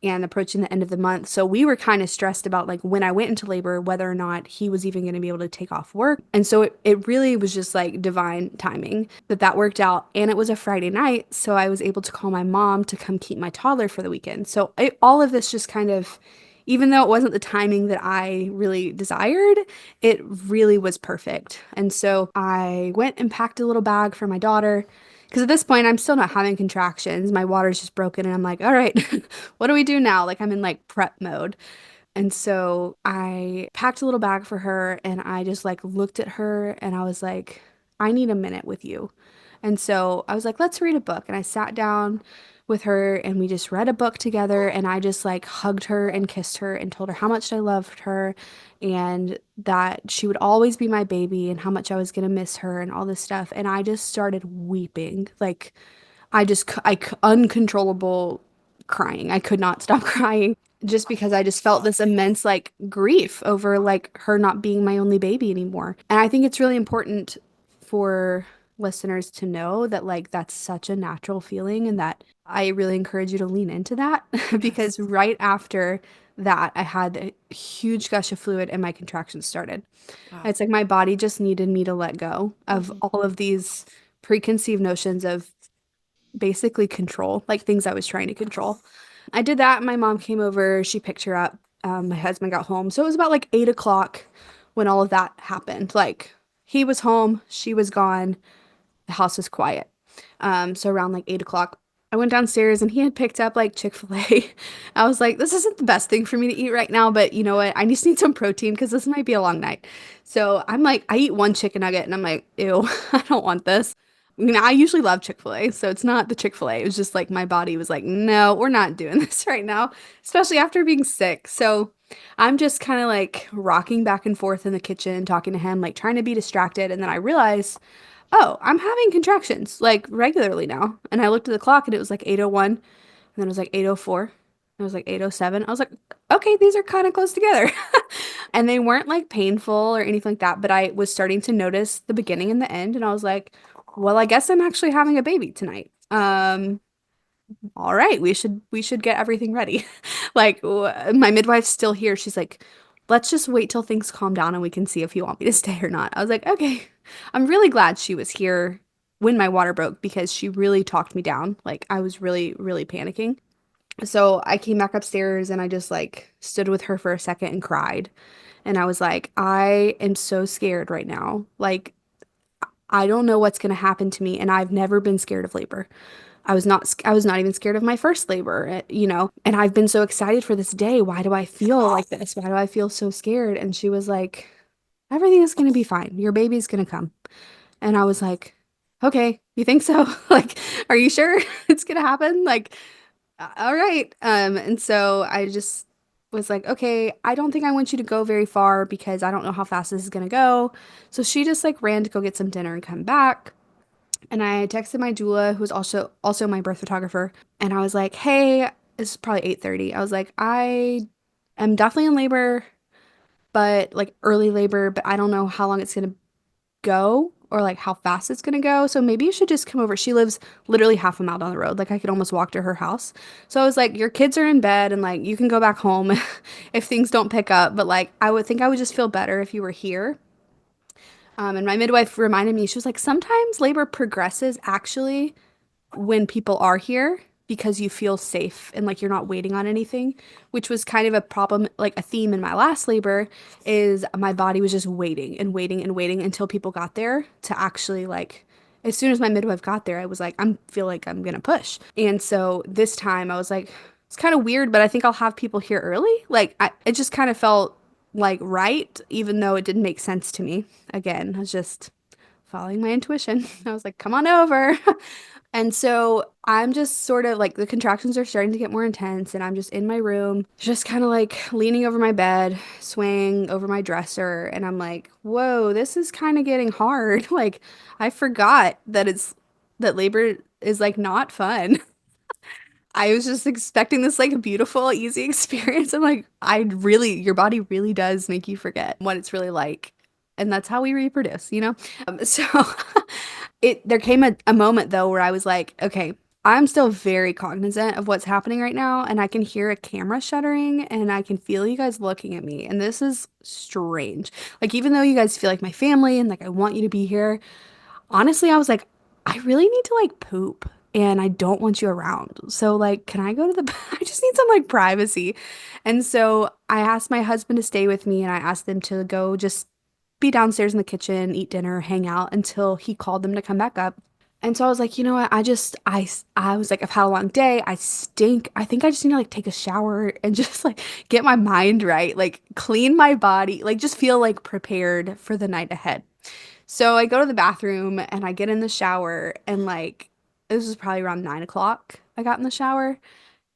and approaching the end of the month. So we were kind of stressed about like when I went into labor, whether or not he was even going to be able to take off work. And so it really was just like divine timing that worked out. And it was a Friday night. So I was able to call my mom to come keep my toddler for the weekend. So all of this just kind of, even though it wasn't the timing that I really desired, it really was perfect. And so I went and packed a little bag for my daughter. Because at this point, I'm still not having contractions. My water's just broken, and I'm like, "All right, what do we do now?" Like, I'm in like prep mode. And so I packed a little bag for her, and I just like looked at her and I was like, I need a minute with you. And so I was like, let's read a book. And I sat down with her and we just read a book together. And I just like hugged her and kissed her and told her how much I loved her and that she would always be my baby and how much I was going to miss her and all this stuff. And I just started weeping. Like, uncontrollable crying. I could not stop crying just because I just felt this immense like grief over like her not being my only baby anymore. And I think it's really important for listeners to know that like that's such a natural feeling and that I really encourage you to lean into that because Yes. right after that I had a huge gush of fluid and my contractions started. Wow. It's like my body just needed me to let go of Mhm. all of these preconceived notions of basically control, like things I was trying to control. I did that. My mom came over. She picked her up. My husband got home. So it was about like 8 o'clock when all of that happened. Like he was home, she was gone, the house was quiet. So around like 8 o'clock, I went downstairs and he had picked up like Chick-fil-A. I was like, this isn't the best thing for me to eat right now, but you know what? I just need some protein because this might be a long night. So I'm like, I eat one chicken nugget and I'm like, ew, I don't want this. I mean, I usually love Chick-fil-A, so it's not the Chick-fil-A. It was just like my body was like, no, we're not doing this right now, especially after being sick. So I'm just kind of like rocking back and forth in the kitchen, talking to him, like trying to be distracted. And then I realized oh, I'm having contractions like regularly now. And I looked at the clock and it was like 8:01, and then it was like 8:04, and it was like 8:07. I was like, okay, these are kind of close together. And they weren't like painful or anything like that, but I was starting to notice the beginning and the end, and I was like, well, I guess I'm actually having a baby tonight. All right, we should get everything ready. Like my midwife's still here. She's like, let's just wait till things calm down and we can see if you want me to stay or not. I was like, okay. I'm really glad she was here when my water broke because she really talked me down. Like I was really, really panicking. So I came back upstairs and I just like stood with her for a second and cried. And I was like, I am so scared right now. Like I don't know what's going to happen to me and I've never been scared of labor. I was not even scared of my first labor, and I've been so excited for this day. Why do I feel like this? Why do I feel so scared? And she was like, everything is going to be fine. Your baby's going to come. And I was like, okay, you think so? Like, are you sure it's going to happen? Like, all right. And so I just was like, okay, I don't think I want you to go very far because I don't know how fast this is going to go. So she just like ran to go get some dinner and come back. And I texted my doula, who's also my birth photographer, and I was like, "Hey, it's probably 8:30. I was like, I am definitely in labor, but like early labor, but I don't know how long it's gonna go or like how fast it's gonna go. So maybe you should just come over." She lives literally half a mile down the road. Like I could almost walk to her house. So I was like, "Your kids are in bed and like you can go back home if things don't pick up, but like I would think I would just feel better if you were here." And my midwife reminded me, she was like, sometimes labor progresses actually when people are here because you feel safe and like you're not waiting on anything, which was kind of a problem, like a theme in my last labor, is my body was just waiting and waiting and waiting until people got there to actually like, as soon as my midwife got there, I was like, feel like I'm gonna push. And so this time I was like, it's kind of weird, but I think I'll have people here early. Like it just kind of felt like right, even though it didn't make sense to me. Again, I was just following my intuition. I was like, come on over. And so I'm just sort of like the contractions are starting to get more intense, and I'm just in my room, just kind of like leaning over my bed, swaying over my dresser. And I'm like, whoa, this is kind of getting hard. Like, I forgot that labor is like not fun. I was just expecting this like beautiful, easy experience. And like, your body really does make you forget what it's really like. And that's how we reproduce, you know? So there came a moment though where I was like, okay, I'm still very cognizant of what's happening right now. And I can hear a camera shuttering and I can feel you guys looking at me. And this is strange. Like, even though you guys feel like my family and like I want you to be here, honestly, I was like, I really need to like poop and I don't want you around. So like, can I go to the I just need some like privacy. And so I asked my husband to stay with me and I asked them to go just be downstairs in the kitchen, eat dinner, hang out until he called them to come back up. And so I was like, you know what? I was like, I've had a long day. I stink. I think I just need to like take a shower and just like get my mind right, like clean my body, like just feel like prepared for the night ahead. So I go to the bathroom and I get in the shower and like this was probably around 9 o'clock. I got in the shower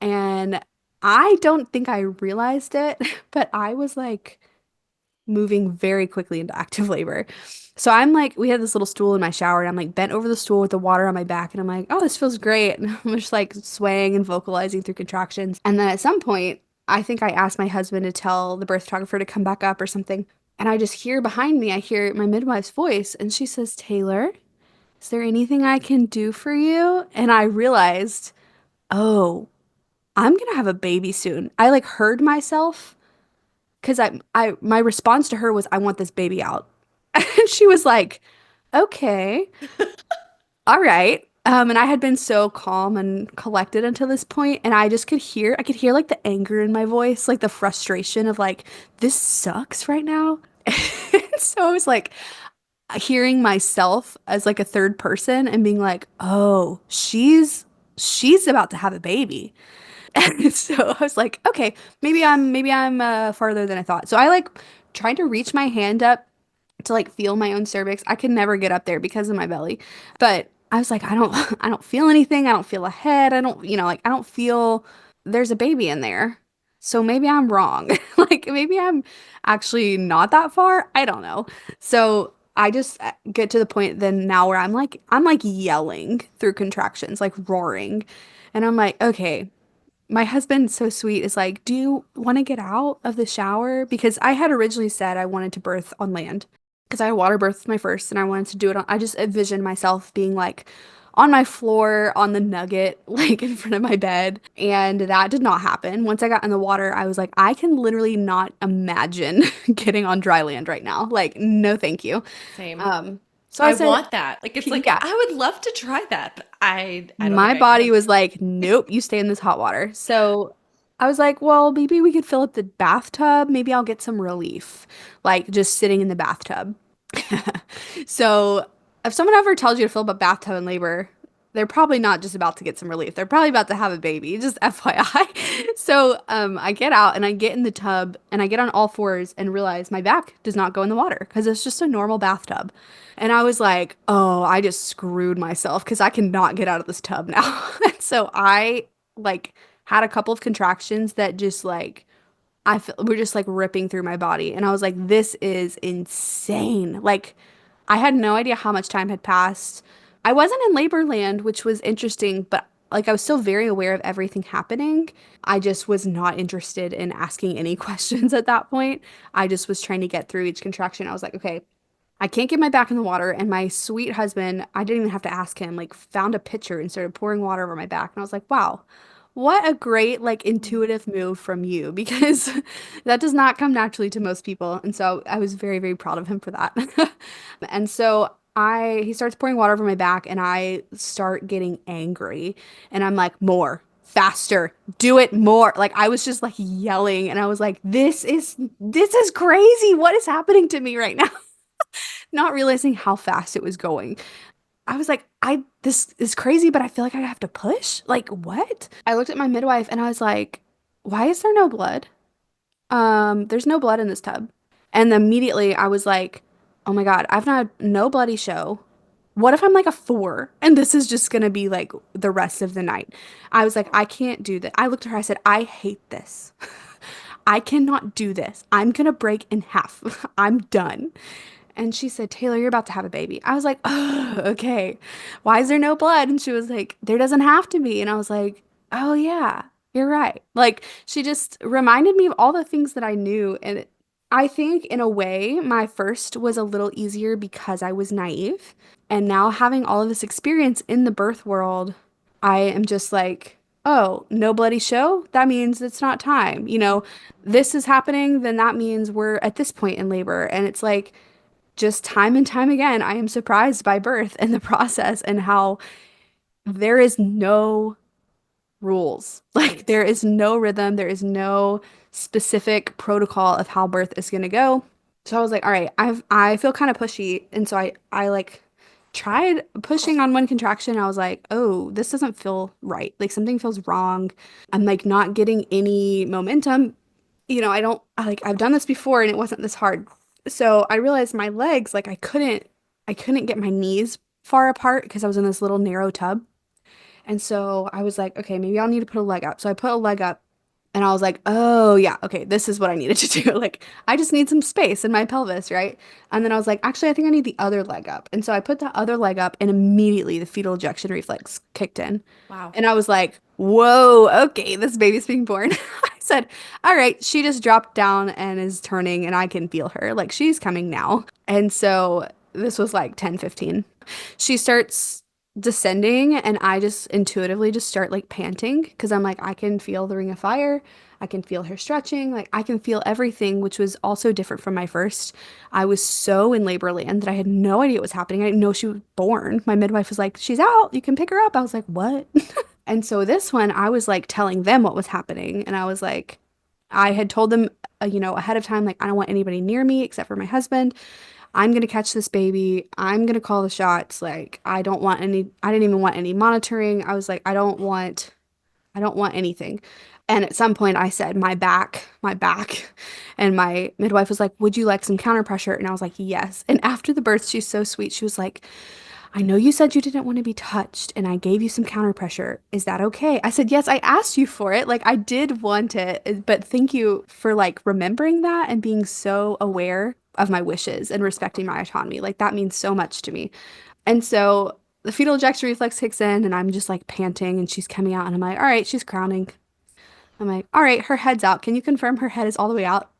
and I don't think I realized it, but I was like moving very quickly into active labor. So I'm like, we had this little stool in my shower, and I'm like bent over the stool with the water on my back, and I'm like, oh, this feels great. And I'm just like swaying and vocalizing through contractions. And then at some point, I think I asked my husband to tell the birth photographer to come back up or something. And I just hear behind me, I hear my midwife's voice, and she says, Taylor, is there anything I can do for you? And I realized, oh, I'm gonna have a baby soon. I like heard myself because my response to her was, I want this baby out. And she was like, okay, all right. And I had been so calm and collected until this point, and I could hear like the anger in my voice, like the frustration of like, this sucks right now. And so I was like hearing myself as like a third person and being like, oh, she's about to have a baby. And so I was like, okay, maybe I'm farther than I thought. So I like tried to reach my hand up to like feel my own cervix. I could never get up there because of my belly. But I was like, I don't feel anything. I don't feel a head. I don't, like I don't feel there's a baby in there. So maybe I'm wrong. Like maybe I'm actually not that far. I don't know. So I just get to the point then now where I'm like yelling through contractions, like roaring. And I'm like, okay, my husband, so sweet, is like, do you want to get out of the shower? Because I had originally said I wanted to birth on land because I water birthed my first and I wanted to do it on, I just envisioned myself being like on my floor on the nugget, like in front of my bed. And that did not happen. Once I got in the water, I was like, I can literally not imagine getting on dry land right now. Like, no, thank you. Same. Um, so I I said, want that. Like it's like yeah. I would love to try that, but I don't think My I body can. was like, nope, you stay in this hot water. So I was like, well, maybe we could fill up the bathtub. Maybe I'll get some relief, like just sitting in the bathtub. So if someone ever tells you to fill up a bathtub in labor, they're probably not just about to get some relief. They're probably about to have a baby, just FYI. So I get out and I get in the tub and I get on all fours and realize my back does not go in the water because it's just a normal bathtub. And I was like, oh, I just screwed myself because I cannot get out of this tub now. And so I like had a couple of contractions that just like I feel were just like ripping through my body. And I was like, this is insane. Like I had no idea how much time had passed. I wasn't in labor land, which was interesting, but like I was still very aware of everything happening. I just was not interested in asking any questions at that point. I just was trying to get through each contraction. I was like, okay, I can't get my back in the water. And my sweet husband, I didn't even have to ask him, like found a pitcher and started pouring water over my back. And I was like, wow, what a great, like intuitive move from you because that does not come naturally to most people. And so I was very, very proud of him for that. And so he starts pouring water over my back and I start getting angry and I'm like, more. Faster, do it more. Like I was just like yelling and I was like, this is crazy. What is happening to me right now? Not realizing how fast it was going. I was like, this is crazy, but I feel like I have to push. Like, what? I looked at my midwife and I was like, why is there no blood? There's no blood in this tub. And immediately I was like, oh my God, I've not no bloody show. What if I'm like a 4 and this is just gonna be like the rest of the night? I was like, I can't do that. I looked at her, I said, I hate this. I cannot do this. I'm gonna break in half. I'm done. And she said, Taylor, you're about to have a baby. I was like, oh, okay. Why is there no blood? And she was like, there doesn't have to be. And I was like, oh, yeah, you're right. Like, she just reminded me of all the things that I knew. And I think, in a way, my first was a little easier because I was naive. And now, having all of this experience in the birth world, I am just like, oh, no bloody show? That means it's not time. This is happening, then that means we're at this point in labor. And it's like, just time and time again, I am surprised by birth and the process and how there is no rules. Like Right. there is no rhythm, there is no specific protocol of how birth is going to go. So I was like, all right, I feel kind of pushy, and so I like tried pushing on one contraction. I was like, oh, this doesn't feel right. Like something feels wrong. I'm like not getting any momentum. I don't like I've done this before and it wasn't this hard. So I realized my legs, like I couldn't I couldn't get my knees far apart because I was in this little narrow tub. And so I was like, okay, maybe I'll need to put a leg up. So I put a leg up and I was like, oh, yeah, okay, this is what I needed to do. Like, I just need some space in my pelvis, right? And then I was like, actually, I think I need the other leg up. And so I put the other leg up and immediately the fetal ejection reflex kicked in. Wow. And I was like, whoa, okay, this baby's being born. I said, all right, she just dropped down and is turning and I can feel her. Like, she's coming now. And so this was like 10:15. She starts descending and I just intuitively just start like panting because I'm like, I can feel the ring of fire. I can feel her stretching. Like I can feel everything, which was also different from my first. I was so in labor land that I had no idea what was happening. I didn't know she was born. My midwife was like, she's out. You can pick her up. I was like, what? And so this one, I was like telling them what was happening. And I was like, I had told them, ahead of time, like, I don't want anybody near me except for my husband. I'm going to catch this baby. I'm going to call the shots. Like, I didn't even want any monitoring. I was like, I don't want anything. And at some point I said, my back. And my midwife was like, would you like some counter pressure? And I was like, yes. And after the birth, she's so sweet. She was like, I know you said you didn't want to be touched and I gave you some counter pressure. Is that okay? I said, yes, I asked you for it. Like I did want it, but thank you for like remembering that and being so aware of my wishes and respecting my autonomy. Like that means so much to me. And so the fetal ejection reflex kicks in and I'm just like panting and she's coming out and I'm like, all right, she's crowning. I'm like, all right, her head's out. Can you confirm her head is all the way out?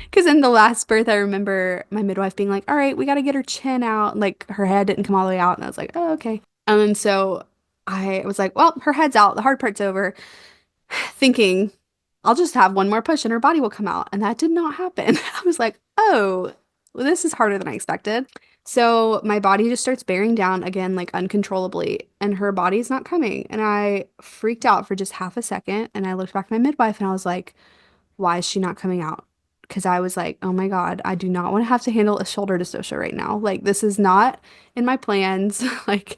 Because in the last birth, I remember my midwife being like, all right, we got to get her chin out. Like her head didn't come all the way out. And I was like, oh, okay. And then so I was like, well, her head's out. The hard part's over. Thinking, I'll just have one more push and her body will come out. And that did not happen. I was like, oh, well, this is harder than I expected. So my body just starts bearing down again, like uncontrollably, and her body's not coming. And I freaked out for just half a second. And I looked back at my midwife and I was like, why is she not coming out? Because I was like, oh my God, I do not want to have to handle a shoulder dystocia right now. Like, this is not in my plans. Like,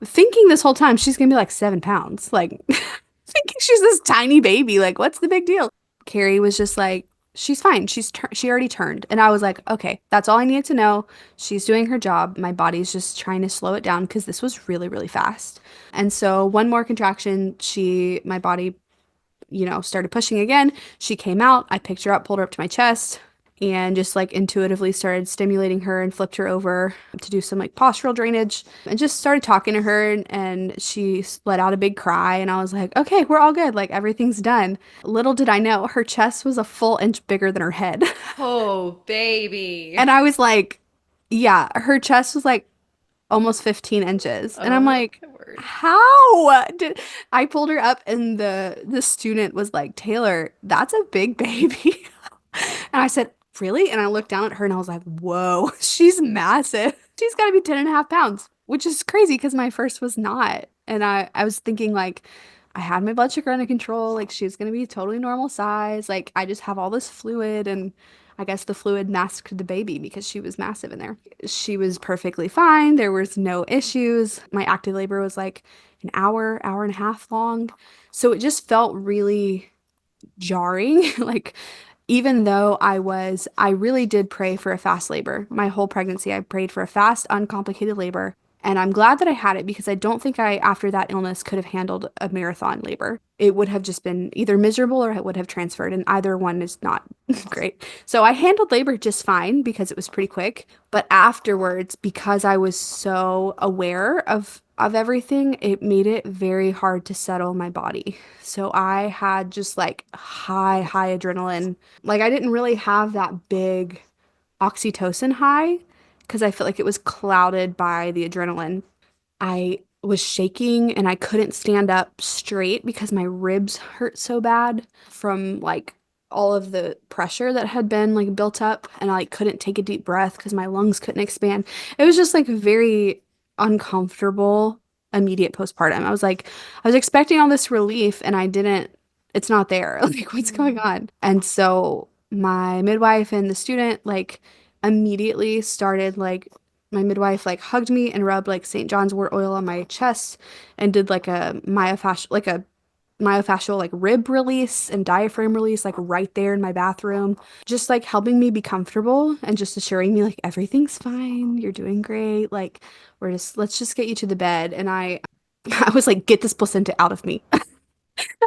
thinking this whole time she's gonna be like 7 pounds. Like, thinking she's this tiny baby. Like, what's the big deal? Carrie was just like, she's fine. She already turned. And I was like, okay, that's all I needed to know. She's doing her job. My body's just trying to slow it down because this was really, really fast. And so one more contraction, my body started pushing again. She came out. I picked her up, pulled her up to my chest, and just like intuitively started stimulating her and flipped her over to do some like postural drainage and just started talking to her. And she let out a big cry. And I was like, okay, we're all good. Like everything's done. Little did I know her chest was a full inch bigger than her head. Oh, baby. And I was like, yeah, her chest was like almost 15 inches. And I'm Oh like, my word. how did I pulled her up and the student was like, Taylor, that's a big baby. And I said, really? And I looked down at her and I was like, whoa, she's massive. She's got to be 10 and a half pounds, which is crazy because my first was not. And I was thinking like, I had my blood sugar under control. Like she's going to be totally normal size. Like I just have all this fluid and I guess the fluid masked the baby because she was massive in there. She was perfectly fine. There was no issues. My active labor was like an hour, hour and a half long. So it just felt really jarring. Like even though I really did pray for a fast labor. My whole pregnancy, I prayed for a fast, uncomplicated labor. And I'm glad that I had it because I don't think I, after that illness, could have handled a marathon labor. It would have just been either miserable or it would have transferred, and either one is not great. So I handled labor just fine because it was pretty quick. But afterwards, because I was so aware of everything, it made it very hard to settle my body. So I had just like high adrenaline. Like I didn't really have that big oxytocin high because I felt like it was clouded by the adrenaline. I was shaking and I couldn't stand up straight because my ribs hurt so bad from like all of the pressure that had been like built up, and I like couldn't take a deep breath because my lungs couldn't expand. It was just like very uncomfortable immediate postpartum. I was expecting all this relief and I didn't, it's not there. Like what's going Mm. on? And so my midwife and the student like immediately started like my midwife like hugged me and rubbed like St. John's wort oil on my chest and did like a myofascial like a myofascial like rib release and diaphragm release like right there in my bathroom, just like helping me be comfortable and just assuring me like everything's fine, you're doing great, like let's just get you to the bed. And I I was like, get this placenta out of me.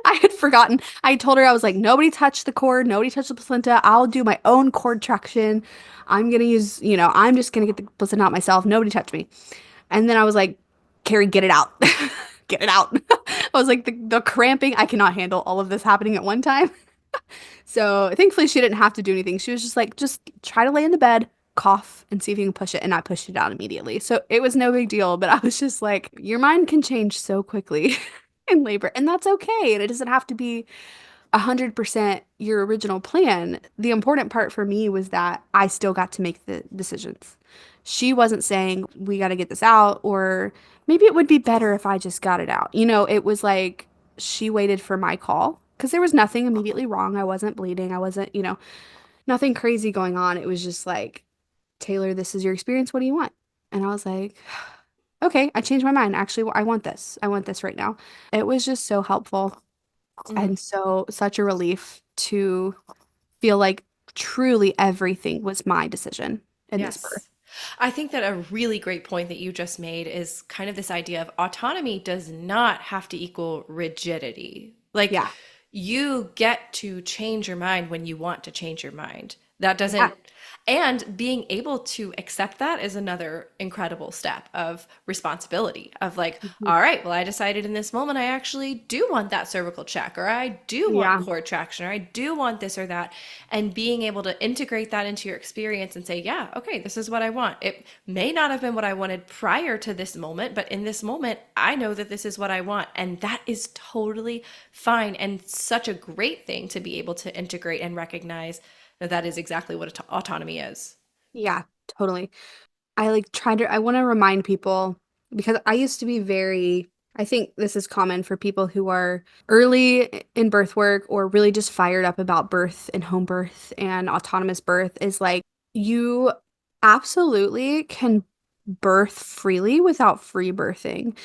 I had forgotten. I told her, I was like, nobody touch the cord, nobody touch the placenta. I'll do my own cord traction. I'm gonna use, I'm just gonna get the placenta out myself. Nobody touch me. And then I was like, Carrie, get it out. Get it out. I was like, the cramping, I cannot handle all of this happening at one time. So thankfully, she didn't have to do anything. She was just like, just try to lay in the bed, cough, and see if you can push it. And I pushed it out immediately. So it was no big deal. But I was just like, your mind can change so quickly in labor. And that's okay. And it doesn't have to be 100% your original plan. The important part for me was that I still got to make the decisions. She wasn't saying, we got to get this out, or maybe it would be better if I just got it out. It was like she waited for my call because there was nothing immediately wrong. I wasn't bleeding. I wasn't, nothing crazy going on. It was just like, Taylor, this is your experience. What do you want? And I was like, okay, I changed my mind. Actually, I want this. I want this right now. It was just so helpful. Mhm. And so, such a relief to feel like truly everything was my decision in this birth. Yes. I think that a really great point that you just made is kind of this idea of autonomy does not have to equal rigidity. Like Yeah. you get to change your mind when you want to change your mind. That Yeah. doesn't, and being able to accept that is another incredible step of responsibility of like, Mhm. all right, well, I decided in this moment I actually do want that cervical check, or I do want Yeah. cord traction, or I do want this or that. And being able to integrate that into your experience and say, yeah, okay, this is what I want. It may not have been what I wanted prior to this moment, but in this moment, I know that this is what I want. And that is totally fine and such a great thing to be able to integrate and recognize that that is exactly what autonomy is. Yeah, totally. I want to remind people because I used to be I think this is common for people who are early in birth work or really just fired up about birth and home birth and autonomous birth is like, you absolutely can birth freely without free birthing.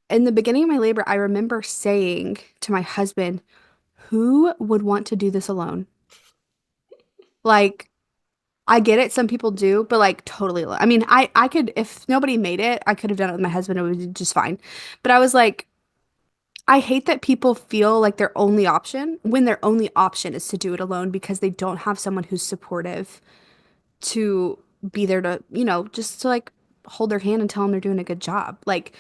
In the beginning of my labor, I remember saying to my husband, who would want to do this alone? Like, I get it, some people do, but like totally. I mean, I could if nobody made it, I could have done it with my husband. It would be just fine. But I was like, I hate that people feel like their only option when their only option is to do it alone because they don't have someone who's supportive to be there to, just to like hold their hand and tell them they're doing a good job. Like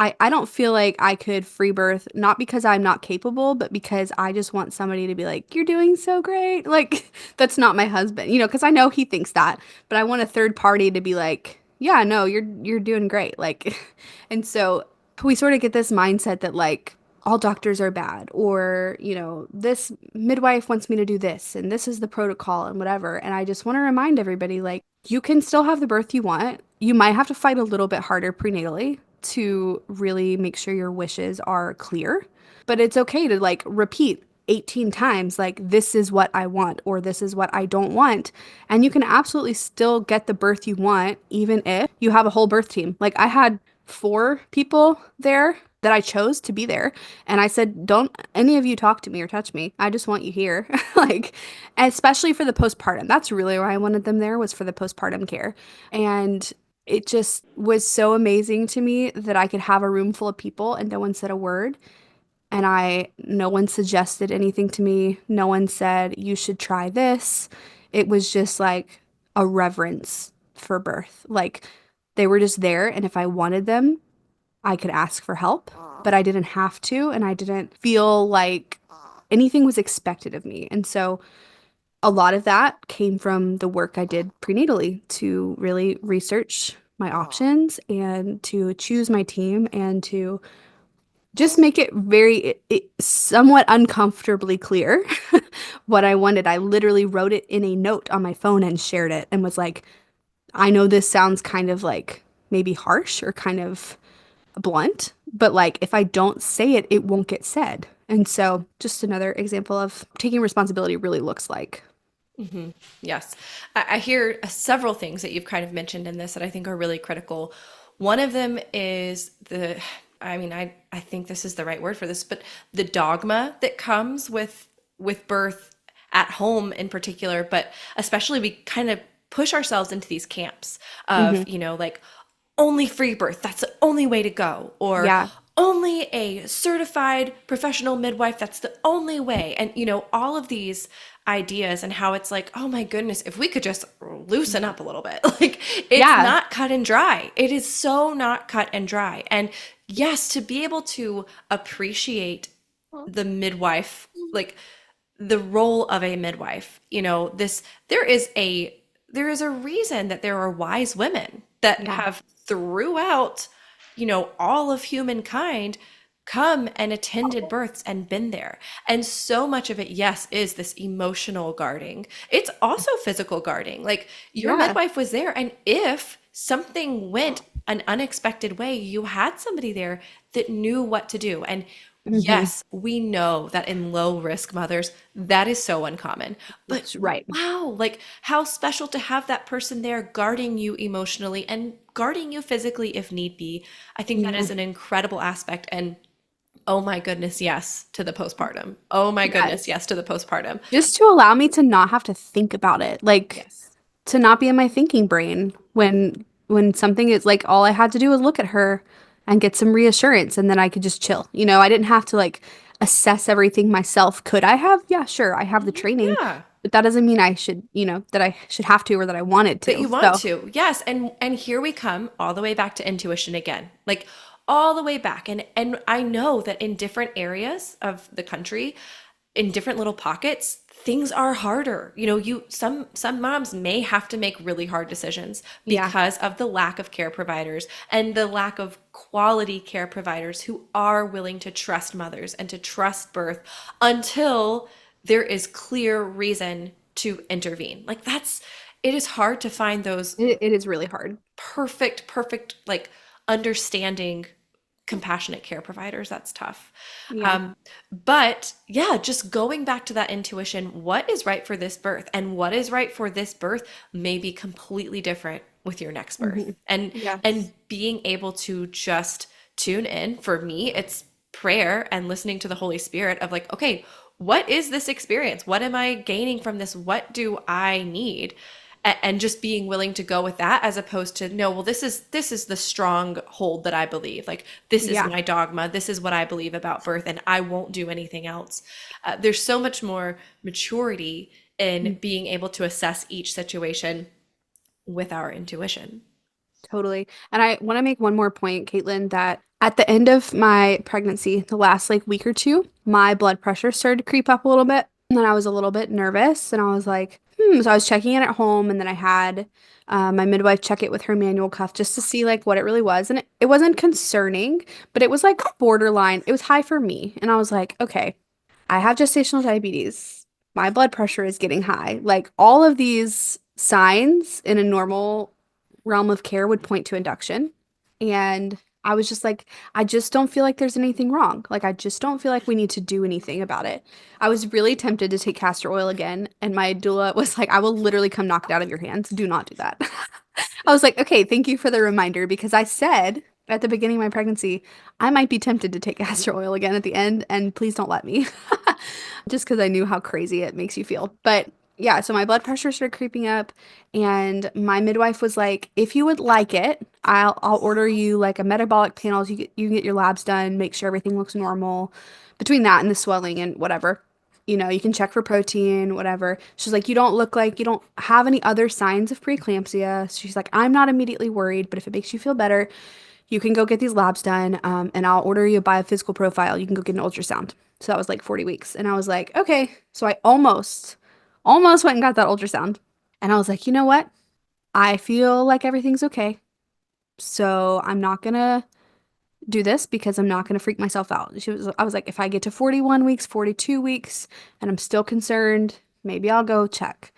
I don't feel like I could free birth, not because I'm not capable, but because I just want somebody to be like, you're doing so great. Like, that's not my husband, because I know he thinks that, but I want a third party to be like, yeah, no, you're doing great. Like, and so we sort of get this mindset that like all doctors are bad, or, this midwife wants me to do this, and this is the protocol and whatever. And I just want to remind everybody, like, you can still have the birth you want. You might have to fight a little bit harder prenatally to really make sure your wishes are clear. But it's okay to like repeat 18 times, like, this is what I want, or this is what I don't want. And you can absolutely still get the birth you want, even if you have a whole birth team. Like, I had 4 people there that I chose to be there. And I said, don't any of you talk to me or touch me. I just want you here. Like, especially for the postpartum. That's really why I wanted them there, was for the postpartum care. And it just was so amazing to me that I could have a room full of people and no one said a word. And no one suggested anything to me. No one said, you should try this. It was just like a reverence for birth. Like, they were just there. And if I wanted them, I could ask for help, but I didn't have to. And I didn't feel like anything was expected of me. And so a lot of that came from the work I did prenatally to really research my options and to choose my team and to just make it somewhat uncomfortably clear what I wanted. I literally wrote it in a note on my phone and shared it and was like, I know this sounds kind of like maybe harsh or kind of blunt, but like if I don't say it, it won't get said. And so just another example of taking responsibility really looks like. Hmm. Yes. I hear several things that you've kind of mentioned in this that I think are really critical. One of them is I mean, I think this is the right word for this, but the dogma that comes with birth at home in particular, but especially we kind of push ourselves into these camps of, Hmm. like only free birth, that's the only way to go, or Yeah. only a certified professional midwife, that's the only way. And all of these ideas and how it's like, oh my goodness, if we could just loosen up a little bit. Like, it's Yeah. not cut and dry. It is so not cut and dry. And yes, to be able to appreciate the midwife, like the role of a midwife, this there is a reason that there are wise women that Yeah. have throughout, all of humankind come and attended births and been there. And so much of it, yes, is this emotional guarding. It's also physical guarding. Like, your Yeah. midwife was there, and if something went an unexpected way, you had somebody there that knew what to do. And Hmm. yes, we know that in low risk mothers, that is so uncommon. But Right. wow, like, how special to have that person there guarding you emotionally and guarding you physically if need be. I think that Yeah. is an incredible aspect. And oh my goodness, yes to the postpartum. Oh my goodness, Yes. yes to the postpartum. Just to allow me to not have to think about it. Like Yes. to not be in my thinking brain when something is like all I had to do was look at her and get some reassurance and then I could just chill. I didn't have to like assess everything myself. Could I have? Yeah, sure. I have the training, Yeah. but that doesn't mean I should, that I should have to or that I wanted That to. you want So, to. Yes, and here we come all the way back to intuition again. Like, all the way back. And I know that in different areas of the country, in different little pockets, things are harder. You some moms may have to make really hard decisions yeah. because of the lack of care providers and the lack of quality care providers who are willing to trust mothers and to trust birth until there is clear reason to intervene. Like, it is hard to find those It is really hard. perfect, like, understanding, compassionate care providers. That's tough. Yeah. Um, but yeah, just going back to that intuition, what is right for this birth and what is right for this birth may be completely different with your next birth. Hmm. And Yes. being able to just tune in, for me, it's prayer and listening to the Holy Spirit of like, okay, what is this experience? What am I gaining from this? What do I need? And just being willing to go with that, as opposed to, no, well, this is the strong hold that I believe, like, this is Yeah. my dogma, this is what I believe about birth, and I won't do anything else. There's so much more maturity in being able to assess each situation with our intuition. Totally. And I want to make one more point, Caitlin, that at the end of my pregnancy, the last like week or two, my blood pressure started to creep up a little bit. And then I was a little bit nervous and I was like, hmm. So I was checking in at home and then I had my midwife check it with her manual cuff just to see like what it really was. And it wasn't concerning, but it was like borderline. It was high for me. And I was like, okay, I have gestational diabetes. My blood pressure is getting high. Like all of these signs in a normal realm of care would point to induction. And I was just like, I just don't feel like there's anything wrong. Like, I just don't feel like we need to do anything about it. I was really tempted to take castor oil again. And my doula was like, I will literally come knock it out of your hands. Do not do that. I was like, okay, thank you for the reminder because I said at the beginning of my pregnancy, I might be tempted to take castor oil again at the end, and please don't let me. Just because I knew how crazy it makes you feel. But yeah, so my blood pressure started creeping up, and my midwife was like, "If you would like it, I'll order you like a metabolic panel. So you can get your labs done, make sure everything looks normal. Between that and the swelling and whatever, you can check for protein, whatever." She's like, "You don't look like you don't have any other signs of preeclampsia." She's like, "I'm not immediately worried, but if it makes you feel better, you can go get these labs done, and I'll order you a biophysical profile. You can go get an ultrasound." So that was like 40 weeks. And I was like, okay. So I almost went and got that ultrasound. And I was like, you know what? I feel like everything's okay. So I'm not gonna do this because I'm not gonna freak myself out. I was like, if I get to 41 weeks, 42 weeks, and I'm still concerned, maybe I'll go check.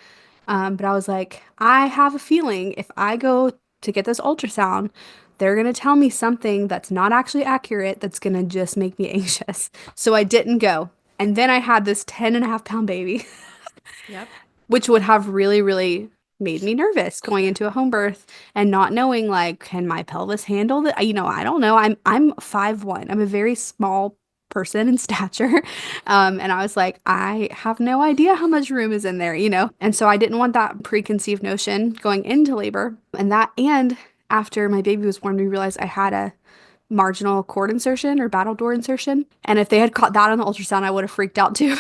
But I was like, I have a feeling if I go to get this ultrasound, they're going to tell me something that's not actually accurate that's going to just make me anxious. So I didn't go. And then I had this 10 and a half pound baby, Yep. which would have really, really made me nervous going into a home birth and not knowing like, can my pelvis handle that? I don't know. I'm 5'1". I'm a very small person in stature. And I was like, I have no idea how much room is in there. And so I didn't want that preconceived notion going into labor. And after my baby was born, we realized I had a marginal cord insertion or battle door insertion. And if they had caught that on the ultrasound, I would have freaked out too.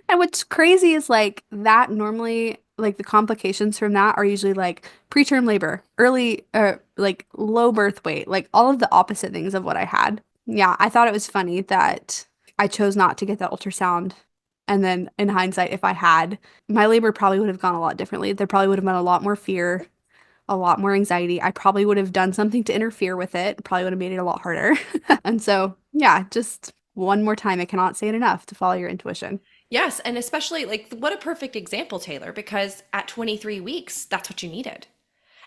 And what's crazy is like that normally, like the complications from that are usually like preterm labor, early, like low birth weight, like all of the opposite things of what I had. Yeah, I thought it was funny that I chose not to get that ultrasound. And then in hindsight, if I had, my labor probably would have gone a lot differently. There probably would have been a lot more fear, a lot more anxiety. I probably would have done something to interfere with it, probably would have made it a lot harder. And so, yeah, just one more time, I cannot say it enough to follow your intuition. Yes, and especially like what a perfect example, Taylor, because at 23 weeks, that's what you needed.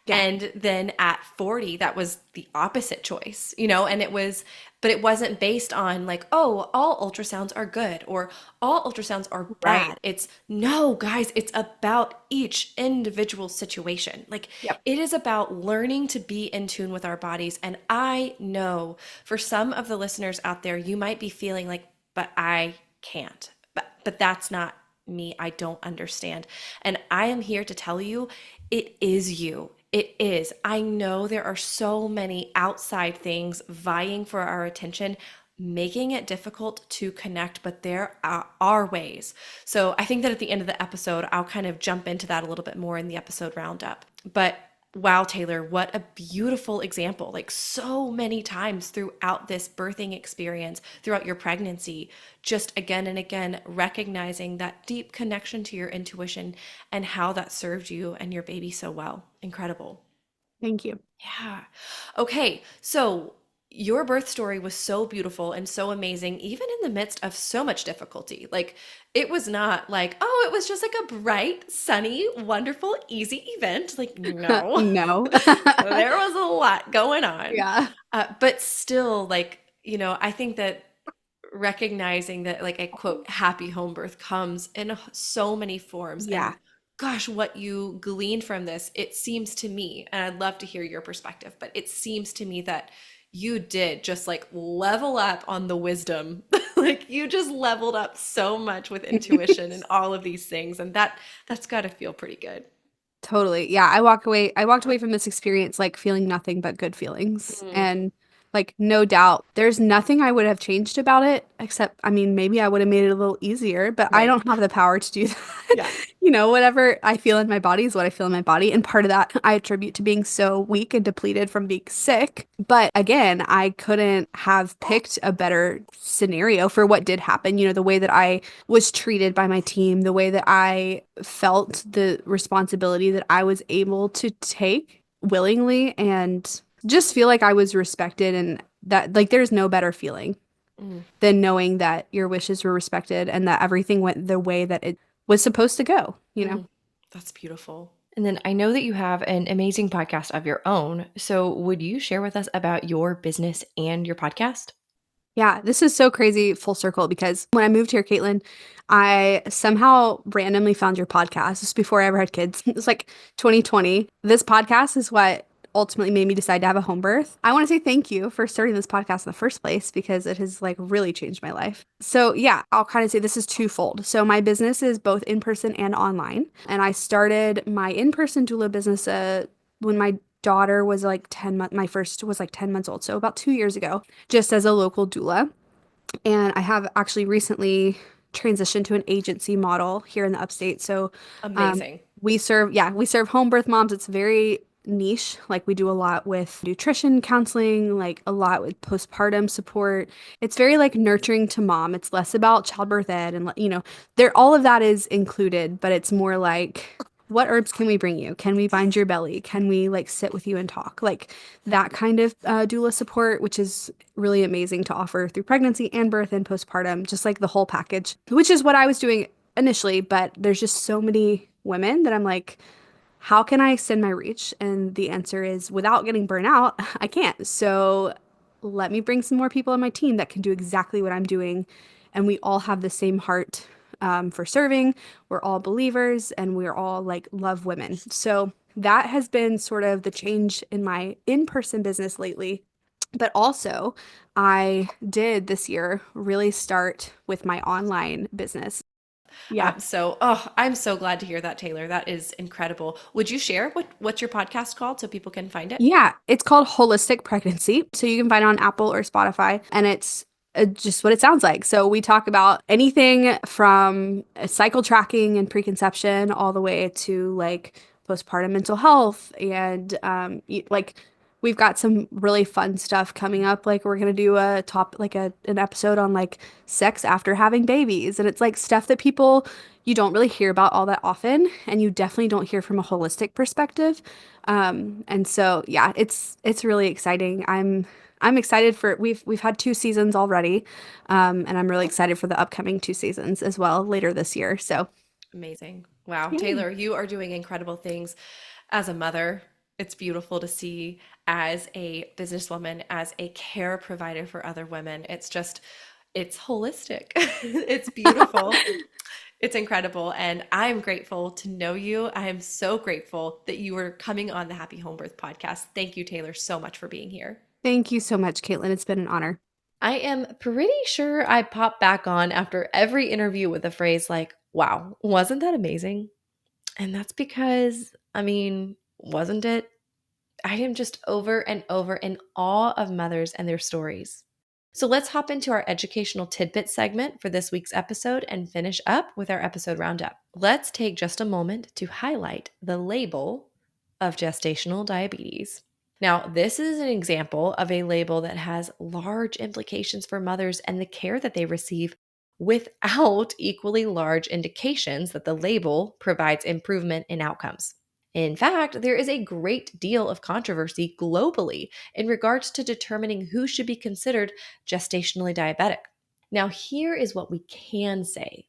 Yeah. And then at 40, that was the opposite choice, you know, and but it wasn't based on like, oh, all ultrasounds are good or all ultrasounds are Right. bad. It's no, guys, it's about each individual situation. Like, Yep. it is about learning to be in tune with our bodies. And I know for some of the listeners out there, you might be feeling like, but I can't. But that's not me. I don't understand. And I am here to tell you it is you. It is. I know there are so many outside things vying for our attention, making it difficult to connect, but there are ways. So I think that at the end of the episode, I'll kind of jump into that a little bit more in the episode roundup. But wow, Taylor, what a beautiful example. Like so many times throughout this birthing experience, throughout your pregnancy, just again and again, recognizing that deep connection to your intuition and how that served you and your baby so well. Incredible. Thank you. Yeah. Okay. So your birth story was so beautiful and so amazing, even in the midst of so much difficulty. Like, it was not like, oh, it was just like a bright, sunny, wonderful, easy event. Like, no, No. there was a lot going on. Yeah. But still, like, I think that recognizing that like a quote happy home birth comes in so many forms, and Yeah. gosh, what you gleaned from this, it seems to me, and I'd love to hear your perspective, but it seems to me that you did just like level up on the wisdom. Like, you just leveled up so much with intuition and all of these things, and that's got to feel pretty good. Totally. Yeah, I walked away from this experience like feeling nothing but good feelings. Mm, And like no doubt there's nothing I would have changed about it except I mean maybe I would have made it a little easier, but I right. don't have the power to do that. Yeah. Whatever I feel in my body is what I feel in my body, and part of that I attribute to being so weak and depleted from being sick. But again, I couldn't have picked a better scenario for what did happen. The way that I was treated by my team, the way that I felt the responsibility that I was able to take willingly and just feel like I was respected, and that like there's no better feeling Mm, than knowing that your wishes were respected and that everything went the way that it was supposed to go. mm. That's beautiful. And then I know that you have an amazing podcast of your own. So would you share with us about your business and your podcast? Yeah, this is so crazy full circle because when I moved here, Caitlin, I somehow randomly found your podcast. This was before I ever had kids. It was like 2020. This podcast is what ultimately made me decide to have a home birth. I want to say thank you for starting this podcast in the first place because it has like really changed my life. So, yeah, I'll kind of say this is twofold. So, my business is both in person and online. And I started my in person doula business when my daughter was like 10 months, my first was like 10 months old. So, about 2 years ago just as a local doula. And I have actually recently transitioned to an agency model here in the upstate. So Amazing. we serve home birth moms. It's very niche. Like we do a lot with nutrition counseling, like a lot with postpartum support. It's very like nurturing to mom. It's less about childbirth ed and there all of that is included, but it's more like what herbs can we bring you? Can we bind your belly? Can we like sit with you and talk? Like that kind of doula support, which is really amazing to offer through pregnancy and birth and postpartum, just like the whole package, which is what I was doing initially. But there's just so many women that I'm like, how can I extend my reach? And the answer is without getting burnt out, I can't. So let me bring some more people on my team that can do exactly what I'm doing. And we all have the same heart for serving. We're all believers and we're all like love women. So that has been sort of the change in my in-person business lately. But also, I did this year really start with my online business. Yeah. I'm so glad to hear that, Taylor. That is incredible. Would you share what's your podcast called so people can find it? Yeah, it's called Holistic Pregnancy. So you can find it on Apple or Spotify, and it's just what it sounds like. So we talk about anything from cycle tracking and preconception all the way to like postpartum mental health and like we've got some really fun stuff coming up. Like we're gonna do a top like an episode on like sex after having babies, and it's like stuff that people you don't really hear about all that often, and you definitely don't hear from a holistic perspective. And so yeah, it's really exciting. I'm excited for we've had 2 seasons already, and I'm really excited for the upcoming 2 seasons as well later this year. So Amazing. Wow. yay. Taylor, you are doing incredible things as a mother. It's beautiful to see as a businesswoman, as a care provider for other women. It's holistic. It's beautiful. It's incredible. And I'm grateful to know you. I am so grateful that you are coming on the Happy Home Birth podcast. Thank you, Taylor, so much for being here. Thank you so much, Caitlin. It's been an honor. I am pretty sure I pop back on after every interview with a phrase like, wow, wasn't that amazing? And that's because, wasn't it? I am just over and over in awe of mothers and their stories. So let's hop into our educational tidbit segment for this week's episode and finish up with our episode roundup. Let's take just a moment to highlight the label of gestational diabetes. Now, this is an example of a label that has large implications for mothers and the care that they receive without equally large indications that the label provides improvement in outcomes. In fact, there is a great deal of controversy globally in regards to determining who should be considered gestationally diabetic. Now, here is what we can say.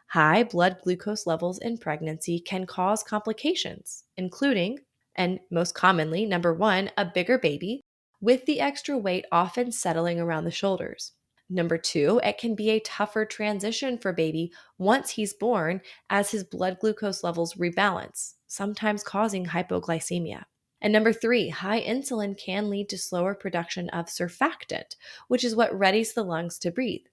High blood glucose levels in pregnancy can cause complications, including, and most commonly, number one, a bigger baby, with the extra weight often settling around the shoulders. Number two, it can be a tougher transition for baby once he's born as his blood glucose levels rebalance, sometimes causing hypoglycemia. And number three, high insulin can lead to slower production of surfactant, which is what readies the lungs to breathe.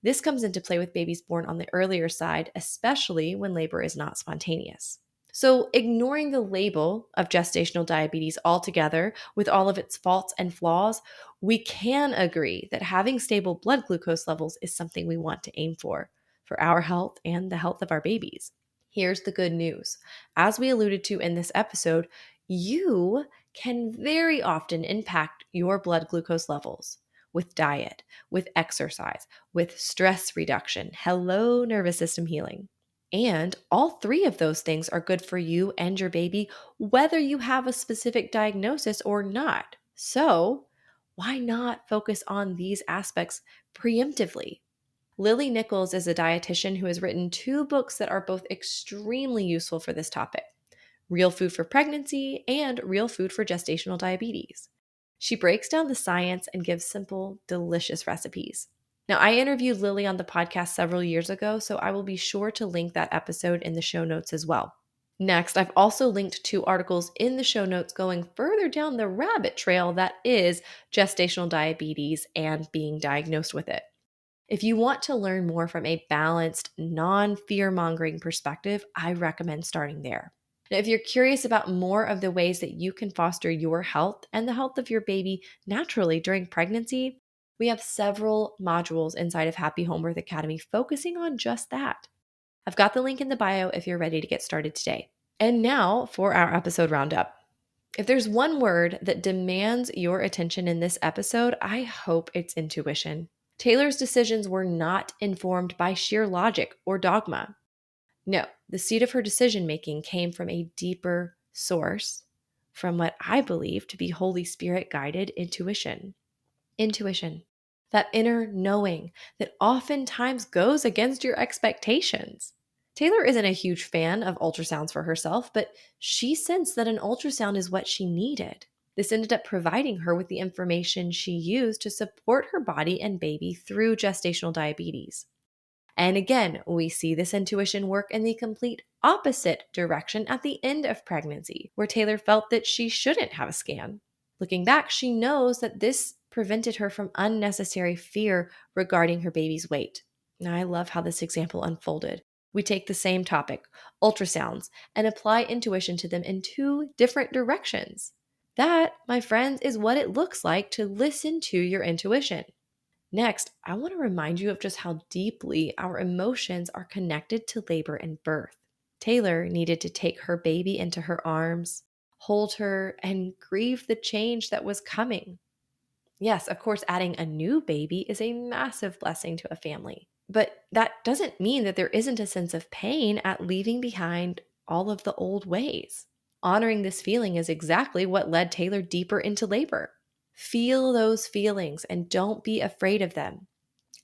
This comes into play with babies born on the earlier side, especially when labor is not spontaneous. So, ignoring the label of gestational diabetes altogether, with all of its faults and flaws, we can agree that having stable blood glucose levels is something we want to aim for our health and the health of our babies. Here's the good news. As we alluded to in this episode, you can very often impact your blood glucose levels with diet, with exercise, with stress reduction, hello, nervous system healing. And all three of those things are good for you and your baby, whether you have a specific diagnosis or not. So, why not focus on these aspects preemptively? Lily Nichols is a dietitian who has written 2 books that are both extremely useful for this topic: Real Food for Pregnancy and Real Food for Gestational Diabetes. She breaks down the science and gives simple, delicious recipes. Now, I interviewed Lily on the podcast several years ago, so I will be sure to link that episode in the show notes as well. Next, I've also linked 2 articles in the show notes going further down the rabbit trail that is gestational diabetes and being diagnosed with it. If you want to learn more from a balanced, non-fear-mongering perspective, I recommend starting there. Now, if you're curious about more of the ways that you can foster your health and the health of your baby naturally during pregnancy, we have several modules inside of Happy Home Birth Academy focusing on just that. I've got the link in the bio if you're ready to get started today. And now for our episode roundup. If there's one word that demands your attention in this episode, I hope it's intuition. Taylor's decisions were not informed by sheer logic or dogma. No, the seed of her decision making came from a deeper source, from what I believe to be Holy Spirit guided intuition. Intuition, that inner knowing that oftentimes goes against your expectations. Taylor isn't a huge fan of ultrasounds for herself, but she sensed that an ultrasound is what she needed. This ended up providing her with the information she used to support her body and baby through gestational diabetes. And again, we see this intuition work in the complete opposite direction at the end of pregnancy, where Taylor felt that she shouldn't have a scan. Looking back, she knows that this prevented her from unnecessary fear regarding her baby's weight. Now, I love how this example unfolded. We take the same topic, ultrasounds, and apply intuition to them in two different directions. That, my friends, is what it looks like to listen to your intuition. Next, I want to remind you of just how deeply our emotions are connected to labor and birth. Taylor needed to take her baby into her arms, hold her, and grieve the change that was coming. Yes, of course, adding a new baby is a massive blessing to a family. But that doesn't mean that there isn't a sense of pain at leaving behind all of the old ways. Honoring this feeling is exactly what led Taylor deeper into labor. Feel those feelings and don't be afraid of them.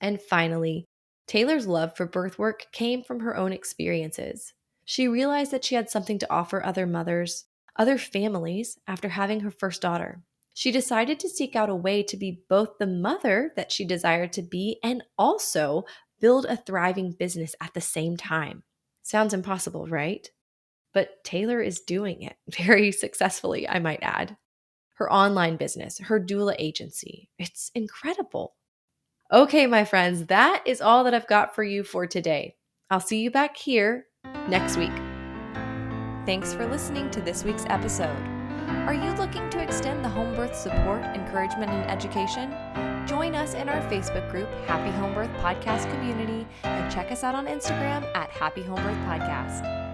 And finally, Taylor's love for birth work came from her own experiences. She realized that she had something to offer other mothers, other families, after having her first daughter. She decided to seek out a way to be both the mother that she desired to be and also build a thriving business at the same time. Sounds impossible, right? But Taylor is doing it very successfully, I might add. Her online business, her doula agency. It's incredible. Okay, my friends, that is all that I've got for you for today. I'll see you back here next week. Thanks for listening to this week's episode. Are you looking to extend the home birth support, encouragement, and education? Join us in our Facebook group, Happy Home Birth Podcast Community, and check us out on Instagram at Happy Home Birth Podcast.